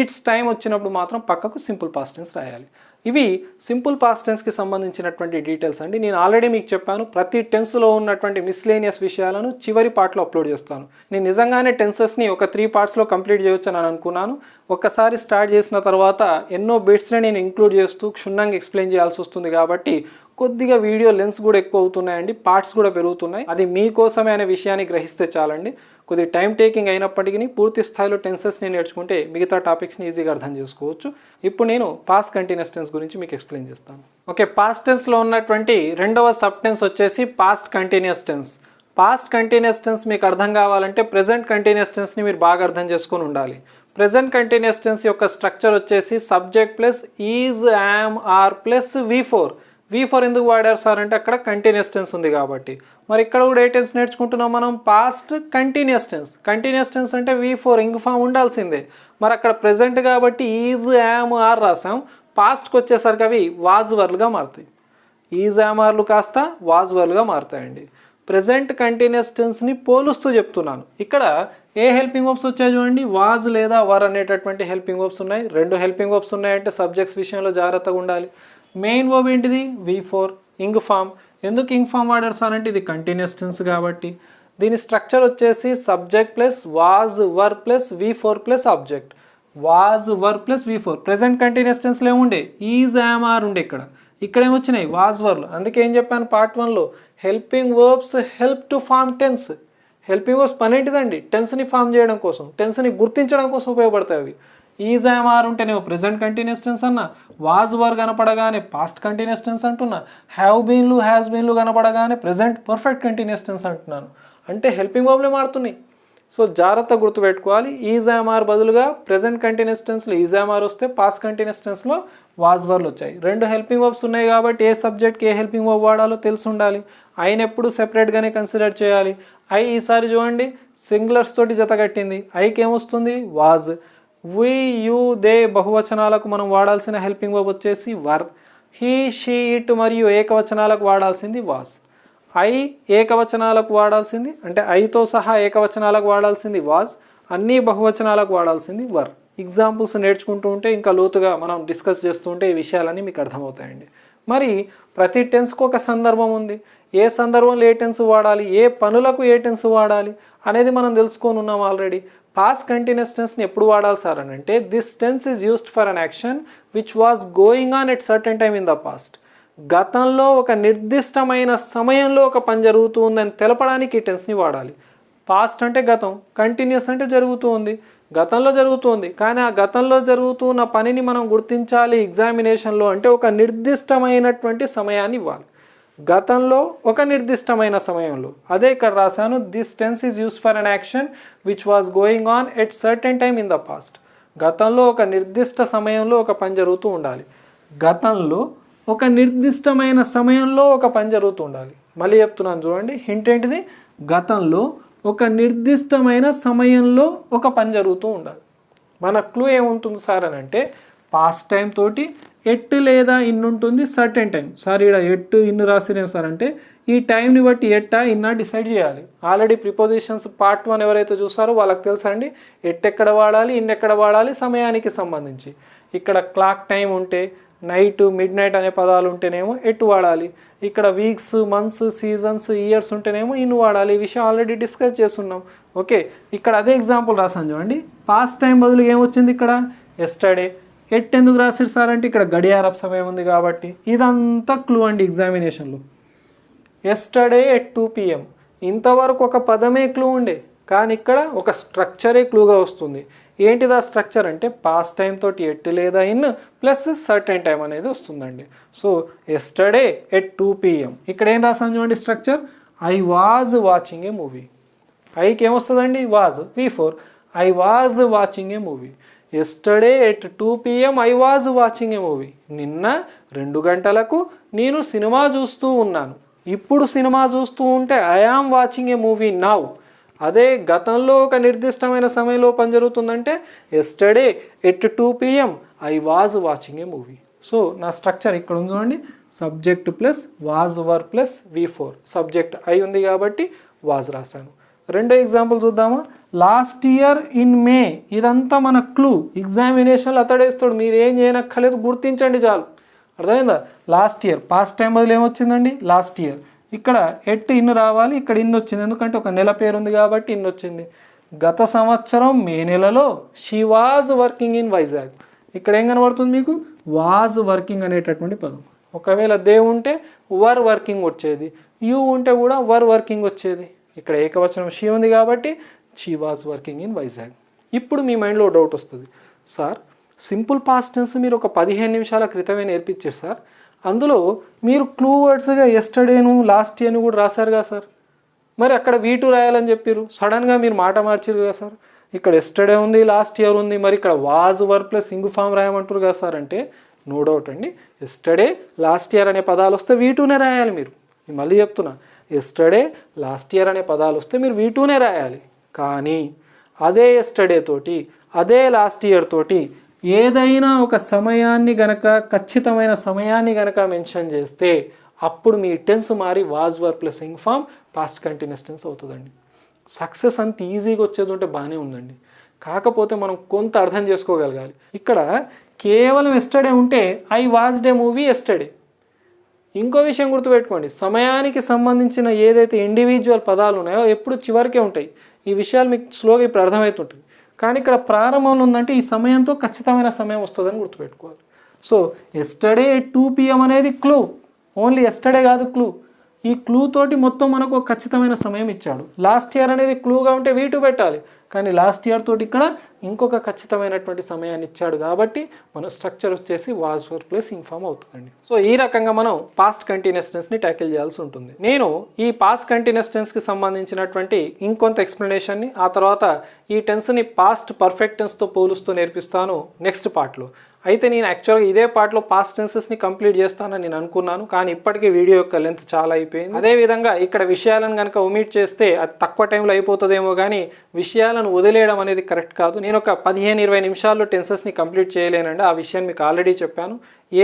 ఇట్స్ టైం వచ్చినప్పుడు మాత్రం పక్కకు సింపుల్ పాస్ట్ టెన్స్ రాయాలి. ఇవి సింపుల్ పాస్ట్ టెన్స్కి సంబంధించినటువంటి డీటెయిల్స్ అండి. నేను ఆల్రెడీ మీకు చెప్పాను, ప్రతి టెన్స్లో ఉన్నటువంటి మిస్లేనియస్ విషయాలను చివరి పార్ట్లో అప్లోడ్ చేస్తాను. నేను నిజంగానే టెన్సెస్ని ఒక 3 పార్ట్స్లో కంప్లీట్ చేయొచ్చు అని అనుకున్నాను. ఒక్కసారి స్టార్ట్ చేసిన తర్వాత ఎన్నో బిట్స్ని నేను ఇంక్లూడ్ చేస్తూ క్షుణ్ణంగా ఎక్స్ప్లెయిన్ చేయాల్సి వస్తుంది. కాబట్టి కొద్దిగా వీడియో లెన్స్ కూడా ఎక్కువ అవుతున్నాయండి, పార్ట్స్ కూడా పెరుగుతున్నాయి. అది మీకోసమే అనే విషయాన్ని గ్రహిస్తే చాలండి. కొద్దిగా టైం టేకింగ్ అయినప్పటికీ పూర్తి స్థాయిలో టెన్సెస్ని నేర్చుకుంటే మిగతా టాపిక్స్ని ఈజీగా అర్థం చేసుకోవచ్చు. ఇప్పుడు నేను పాస్ట్ కంటిన్యూస్ టెన్స్ గురించి మీకు ఎక్స్ప్లెయిన్ చేస్తాను. ఓకే, పాస్ట్ టెన్స్లో ఉన్నటువంటి రెండవ సబ్ టెన్స్ వచ్చేసి past continuous tense. Past continuous tense మీకు అర్థం కావాలంటే ప్రెజెంట్ కంటిన్యూస్ టెన్స్ని మీరు బాగా అర్థం చేసుకొని ఉండాలి. ప్రెజెంట్ కంటిన్యూస్ టెన్స్ యొక్క స్ట్రక్చర్ వచ్చేసి subject plus is, am, are plus V4. V4 ఎందుకు వాడారు సార్ అంటే అక్కడ కంటిన్యూస్ టెన్స్ ఉంది కాబట్టి. మరి ఇక్కడ కూడా ఏ టెన్స్ నేర్చుకుంటున్నాం మనం? Past continuous tense. Continuous tense అంటే V4 ఇంగ్ ఫామ్ ఉండాల్సిందే. మరి అక్కడ ప్రెజెంట్ కాబట్టి ఈజ్, యామ్, ఆర్ రాసాం. పాస్ట్కి వచ్చేసరికి అవి వాజ్ వర్లుగా మారుతాయి. ఈజ్, యామ్, ఆర్లు కాస్త వాజ్ వర్లుగా మారుతాయండి. ప్రెజెంట్ కంటిన్యూస్ టెన్స్ని పోలుస్తూ చెప్తున్నాను. ఇక్కడ ఏ హెల్పింగ్ వర్బ్స్ వచ్చాయి చూడండి, వాజ్ లేదా వర్ అనేటటువంటి హెల్పింగ్ వర్బ్స్ ఉన్నాయి. 2 హెల్పింగ్ వర్బ్స్ ఉన్నాయంటే సబ్జెక్ట్స్ విషయంలో జాగ్రత్తగా ఉండాలి. మెయిన్ వర్బ్ ఏంటిది? V4 ing form. ఎందుకు ఇంగ్ ఫామ్ వాడారు సార్ అంటే ఇది కంటిన్యూస్ టెన్స్ కాబట్టి. దీని స్ట్రక్చర్ వచ్చేసి subject plus was were plus V4 plus object. Was were plus V4. Present continuous టెన్స్లో ఏముండే? ఈజ్, యామ్, ఆర్ ఉండే. ఇక్కడ ఏమొచ్చినాయి? వాజ్ వర్లు. అందుకే ఏం చెప్పాను పార్ట్ 1లో, helping verbs help to form tense. Helping verbs పని ఏంటిదండి? టెన్స్ని ఫామ్ చేయడం కోసం, టెన్స్ని గుర్తించడం కోసం ఉపయోగపడతాయి అవి. ఈజ్, యామ్, ఆర్ ఉంటేనేమో ప్రెజెంట్ కంటిన్యూస్ టెన్స్ అన్నా, వాజ్ వర్ కనపడగానే పాస్ట్ కంటిన్యూస్ టెన్స్ అంటున్నా, హ్యావ్ బీన్లు హ్యాస్ బీన్లు కనపడగానే ప్రెజెంట్ పర్ఫెక్ట్ కంటిన్యూస్ టెన్స్ అంటున్నాను. అంటే హెల్పింగ్ వర్బ్లే మారుతున్నాయి. సో జాగ్రత్త గుర్తుపెట్టుకోవాలి. ఈజ్, యామ్, ఆర్ బదులుగా ప్రెజెంట్ కంటిన్యూస్ టెన్స్లో ఈజ్, యామ్, ఆర్ వస్తే పాస్ట్ కంటిన్యూస్ టెన్స్లో వాజ్ వర్లు వచ్చాయి. 2 హెల్పింగ్ వర్బ్స్ ఉన్నాయి కాబట్టి ఏ సబ్జెక్ట్కి ఏ హెల్పింగ్ వర్బ్ వాడాలో తెలిసి ఉండాలి. ఐని ఎప్పుడు సెపరేట్గానే కన్సిడర్ చేయాలి. ఐ ఈసారి చూడండి సింగులర్స్ తోటి జత కట్టింది. ఐకి ఏమొస్తుంది? వాజ్. వి, యూ, దే బహువచనాలకు మనం వాడాల్సిన హెల్పింగ్ వర్బ్ వచ్చేసి వర్. హీ, షీ, ఇట్ మరియు ఏకవచనాలకు వాడాల్సింది వాజ్. ఐ ఏకవచనాలకు వాడాల్సింది అంటే ఐతో సహా ఏకవచనాలకు వాడాల్సింది వాజ్. అన్ని బహువచనాలకు వాడాల్సింది వర్. ఎగ్జాంపుల్స్ నేర్చుకుంటూ ఉంటే ఇంకా లోతుగా మనం డిస్కస్ చేస్తూ ఉంటే ఈ విషయాలన్నీ మీకు అర్థమవుతాయండి. మరి ప్రతి టెన్స్కి ఒక సందర్భం ఉంది. ఏ సందర్భంలో ఏ టెన్స్ వాడాలి, ఏ పనులకు ఏ టెన్స్ వాడాలి అనేది మనం తెలుసుకొని ఉన్నాం ఆల్రెడీ. పాస్ట్ కంటిన్యూస్ టెన్స్ని ఎప్పుడు వాడాలి సార్ అని అంటే, this tense is used for an action which was going on at certain time in the past. గతంలో ఒక నిర్దిష్టమైన సమయంలో ఒక పని జరుగుతూ ఉందని తెలపడానికి ఈ టెన్స్ని వాడాలి. పాస్ట్ అంటే గతం, కంటిన్యూస్ అంటే జరుగుతూ ఉంది, గతంలో జరుగుతుంది. కానీ ఆ గతంలో జరుగుతున్న పనిని మనం గుర్తించాలి ఎగ్జామినేషన్లో అంటే ఒక నిర్దిష్టమైనటువంటి సమయాన్ని ఇవ్వాలి. గతంలో ఒక నిర్దిష్టమైన సమయంలో. అదే ఇక్కడ రాశాను, this tense is used for an action which was going on at certain time in the past. గతంలో ఒక నిర్దిష్ట సమయంలో ఒక పని జరుగుతూ ఉండాలి. గతంలో ఒక నిర్దిష్టమైన సమయంలో ఒక పని జరుగుతూ ఉండాలి. మళ్ళీ చెప్తున్నాను చూడండి, హింట్ ఏంటిది? గతంలో ఒక నిర్దిష్టమైన సమయంలో ఒక పని జరుగుతూ ఉండాలి. మన క్లూ ఏముంటుంది సార్ అని అంటే, పాస్ట్ టైం తోటి ఎట్ లేదా ఇన్ ఉంటుంది, సర్టెన్ టైం. సార్ ఇక్కడ ఎట్ ఇన్ రాసినేం సార్ అంటే ఈ టైంని బట్టి ఎట్టా ఇన్నా డిసైడ్ చేయాలి. ఆల్రెడీ ప్రిపోజిషన్స్ పార్ట్ 1 ఎవరైతే చూసారో వాళ్ళకి తెలుసా అండి, ఎట్ ఎక్కడ వాడాలి, ఇన్ ఎక్కడ వాడాలి సమయానికి సంబంధించి. ఇక్కడ క్లాక్ టైం ఉంటే, నైట్, మిడ్ నైట్ అనే పదాలు ఉంటేనేమో ఎట్ వాడాలి. ఇక్కడ వీక్స్, మంత్స్, సీజన్స్, ఇయర్స్ ఉంటేనేమో ఇన్ వాడాలి. ఈ విషయం ఆల్రెడీ డిస్కస్ చేస్తున్నాం. ఓకే, ఇక్కడ అదే ఎగ్జాంపుల్ రాసాను చూడండి. పాస్ట్ టైం బదులు ఏమొచ్చింది ఇక్కడ? ఎస్టర్డే. ఎట్ ఎందుకు రాసిరు సార్ అంటే ఇక్కడ గడియారపు సమయం ఉంది కాబట్టి. ఇదంతా క్లూ అండి ఎగ్జామినేషన్లో. ఎస్టర్డే ఎట్ 2 PM ఇంతవరకు ఒక పదమే క్లూ ఉండే, కానీ ఇక్కడ ఒక స్ట్రక్చరే క్లూగా వస్తుంది. ఏంటిది ఆ స్ట్రక్చర్ అంటే పాస్ట్ టైం తోటి ఎట్ లేదా ఇన్ ప్లస్ సర్టెన్ టైం అనేది వస్తుందండి. So yesterday at 2 PM. ఇక్కడ ఏం రాసాను చూడండి structure, I was watching a movie. ఐకి ఏమొస్తుందండి? Was, V4. I was watching a movie. Yesterday at 2 PM I was watching a movie. నిన్న 2 గంటలకు నేను సినిమా చూస్తూ ఉన్నాను. ఇప్పుడు సినిమా చూస్తూ ఉంటే I am watching a movie now. అదే గతంలో ఒక నిర్దిష్టమైన సమయంలో పని జరుగుతుందంటే yesterday at 2 PM I was watching a movie. So నా స్ట్రక్చర్ ఇక్కడ ఉంది చూడండి, subject plus was were plus V4. Subject I ఉంది కాబట్టి వాజ్ రాశాను. రెండో ఎగ్జాంపుల్ చూద్దామా? Last year in May. ఇదంతా మన క్లూ. ఎగ్జామినేషన్లో అతడేస్తాడు, మీరు ఏం చేయనక్కర్లేదు, గుర్తించండి చాలు. అర్థమైందా? లాస్ట్ ఇయర్ పాస్ట్ టైం బదులు ఏమొచ్చిందండి? Last year. ఇక్కడ ఎట్ ఇన్ రావాలి, ఇక్కడ ఇన్ వచ్చింది ఎందుకంటే ఒక నెల పేరు ఉంది కాబట్టి ఇన్ వచ్చింది. గత సంవత్సరం మే నెలలో she was working in Vizag. ఇక్కడ ఏం కనబడుతుంది మీకు? వాజ్ వర్కింగ్ అనేటటువంటి పదం. ఒకవేళ దే ఉంటే వర్ వర్కింగ్ వచ్చేది, యూ ఉంటే కూడా వర్ వర్కింగ్ వచ్చేది. ఇక్కడ ఏకవచనం షీ ఉంది కాబట్టి she was working in Vizag. ఇప్పుడు మీ మైండ్లో డౌట్ వస్తుంది, సార్ సింపుల్ పాస్ట్ టెన్స్ మీరు ఒక 15 నిమిషాల క్రితమే నేర్పించారు సార్, అందులో మీరు క్లూ వర్డ్స్గా ఎస్టర్డేను లాస్ట్ ఇయర్ను కూడా రాశారు కదా సార్, మరి అక్కడ V2 రాయాలని చెప్పారు, సడన్గా మీరు మాట మార్చారు కదా సార్. ఇక్కడ ఎస్టర్డే ఉంది, లాస్ట్ ఇయర్ ఉంది, మరి ఇక్కడ was were plus ing form రాయమంటారు కదా సార్ అంటే, నో డౌట్ అండి. ఎస్టర్డే, లాస్ట్ ఇయర్ అనే పదాలు వస్తే V2నే రాయాలి మీరు. నేను మళ్ళీ చెప్తున్నా, ఎస్టర్డే, లాస్ట్ ఇయర్ అనే పదాలు వస్తే మీరు V2నే రాయాలి. కానీ అదే ఎస్టర్డే తోటి, అదే లాస్ట్ ఇయర్ తోటి ఏదైనా ఒక సమయాన్ని గనక, ఖచ్చితమైన సమయాన్ని గనక మెన్షన్ చేస్తే అప్పుడు మీ టెన్స్ మారి was were plus ing form past continuous tense అవుతుందండి. సక్సెస్ అంత ఈజీగా వచ్చేది ఉంటే బాగానే ఉందండి. కాకపోతే మనం కొంత అర్థం చేసుకోగలగాలి. ఇక్కడ కేవలం ఎస్టర్డే ఉంటే I watched a movie yesterday. ఇంకో విషయం గుర్తుపెట్టుకోండి, సమయానికి సంబంధించిన ఏదైతే ఇండివిజువల్ పదాలు ఉన్నాయో ఎప్పుడు చివరికే ఉంటాయి. ఈ విషయాలు మీకు స్లోగా ఇప్పుడు అర్థమవుతుంటుంది. కానీ ఇక్కడ ప్రారంభంలో ఉందంటే ఈ సమయంతో ఖచ్చితమైన సమయం వస్తుందని గుర్తుపెట్టుకోవాలి. సో ఎస్టర్డే 2 PM అనేది క్లూ, ఓన్లీ ఎస్టర్డే కాదు క్లూ. ఈ క్లూ తోటి మొత్తం మనకు ఒక ఖచ్చితమైన సమయం ఇచ్చాడు. లాస్ట్ ఇయర్ అనేది క్లూగా ఉంటే V2 పెట్టాలి, కానీ లాస్ట్ ఇయర్ తోటి ఇక్కడ ఇంకొక ఖచ్చితమైనటువంటి సమయాన్ని ఇచ్చాడు కాబట్టి మన స్ట్రక్చర్ వచ్చేసి was were plus ing form అవుతుందండి. సో ఈ రకంగా మనం పాస్ట్ కంటిన్యూస్ టెన్స్ని ట్యాకిల్ చేయాల్సి ఉంటుంది. నేను ఈ పాస్ట్ కంటిన్యూస్ టెన్స్కి సంబంధించినటువంటి ఇంకొంత ఎక్స్ప్లెనేషన్ని, ఆ తర్వాత ఈ టెన్స్ని పాస్ట్ పర్ఫెక్ట్ టెన్స్తో పోలుస్తూ నేర్పిస్తాను నెక్స్ట్ పార్ట్లో. అయితే నేను యాక్చువల్గా ఇదే పార్ట్లో పాస్ట్ టెన్సెస్ని కంప్లీట్ చేస్తానని నేను అనుకున్నాను, కానీ ఇప్పటికీ వీడియో యొక్క లెంత్ చాలా అయిపోయింది. అదేవిధంగా ఇక్కడ విషయాలను కనుక ఒమిట్ చేస్తే అది తక్కువ టైంలో అయిపోతుందేమో, కానీ విషయాలను వదిలేయడం అనేది కరెక్ట్ కాదు. నేను ఒక 15-20 నిమిషాల్లో టెన్సెస్ని కంప్లీట్ చేయలేనండి. ఆ విషయాన్ని మీకు ఆల్రెడీ చెప్పాను.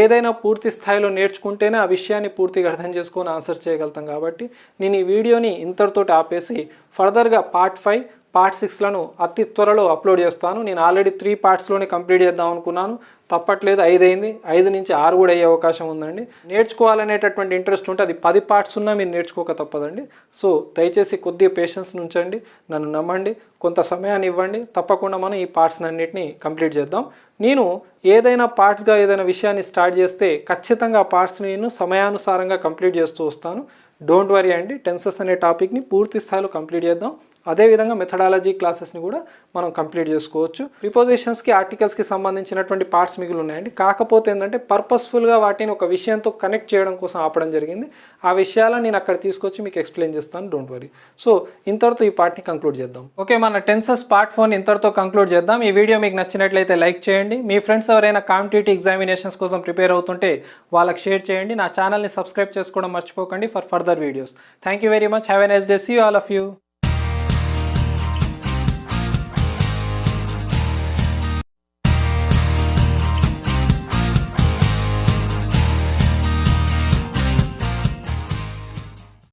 ఏదైనా పూర్తి స్థాయిలో నేర్చుకుంటేనే ఆ విషయాన్ని పూర్తిగా అర్థం చేసుకొని ఆన్సర్ చేయగలుగుతాం. కాబట్టి నేను ఈ వీడియోని ఇంతటితోటి ఆపేసి ఫర్దర్గా పార్ట్ 5, పార్ట్ 6లను అతి త్వరలో అప్లోడ్ చేస్తాను. నేను ఆల్రెడీ 3 పార్ట్స్లోనే కంప్లీట్ చేద్దాం అనుకున్నాను, తప్పట్లేదు. 5 అయింది, 5 నుంచి 6 కూడా అయ్యే అవకాశం ఉందండి. నేర్చుకోవాలనేటటువంటి ఇంట్రెస్ట్ ఉంటే అది 10 పార్ట్స్ ఉన్నా మీరు నేర్చుకోక తప్పదండి. సో దయచేసి కొద్దిగా పేషెన్స్ ఉంచండి, నన్ను నమ్మండి, కొంత సమయాన్ని ఇవ్వండి. తప్పకుండా మనం ఈ పార్ట్స్ అన్నింటినీ కంప్లీట్ చేద్దాం. నేను ఏదైనా పార్ట్స్గా ఏదైనా విషయాన్ని స్టార్ట్ చేస్తే ఖచ్చితంగా ఆ పార్ట్స్ని నేను సమయానుసారంగా కంప్లీట్ చేస్తూ వస్తాను. డోంట్ వరీ అండి, టెన్సెస్ అనే టాపిక్ని పూర్తి స్థాయిలో కంప్లీట్ చేద్దాం. అదేవిధంగా మెథడాలజీ క్లాసెస్ని కూడా మనం కంప్లీట్ చేసుకోవచ్చు. ప్రిపోజిషన్స్కి, ఆర్టికల్స్కి సంబంధించినటువంటి పార్ట్స్ మిగిలి ఉన్నాయండి. కాకపోతే ఏంటంటే పర్పస్ఫుల్గా వాటిని ఒక విషయంతో కనెక్ట్ చేయడం కోసం ఆపడం జరిగింది. ఆ విషయాలను నేను అక్కడ తీసుకొచ్చి మీకు ఎక్స్ప్లెయిన్ చేస్తాను, డోంట్ వరీ. సో ఇంతటితో ఈ పార్ట్ని కంక్లూడ్ చేద్దాం. ఓకే, మన టెన్సెస్ పార్ట్ 4 ఇంతటితో కంక్లూడ్ చేద్దాం. ఈ వీడియో మీకు నచ్చినట్లయితే లైక్ చేయండి. మీ ఫ్రెండ్స్ ఎవరైనా కాంపిటేటివ్ ఎగ్జామినేషన్స్ కోసం ప్రిపేర్ అవుతుంటే వాళ్ళకి షేర్ చేయండి. నా ఛానల్ని సబ్స్క్రైబ్ చేసుకోవడం మర్చిపోకండి for further videos. Thank you very much. Have a nice day. See you all of you.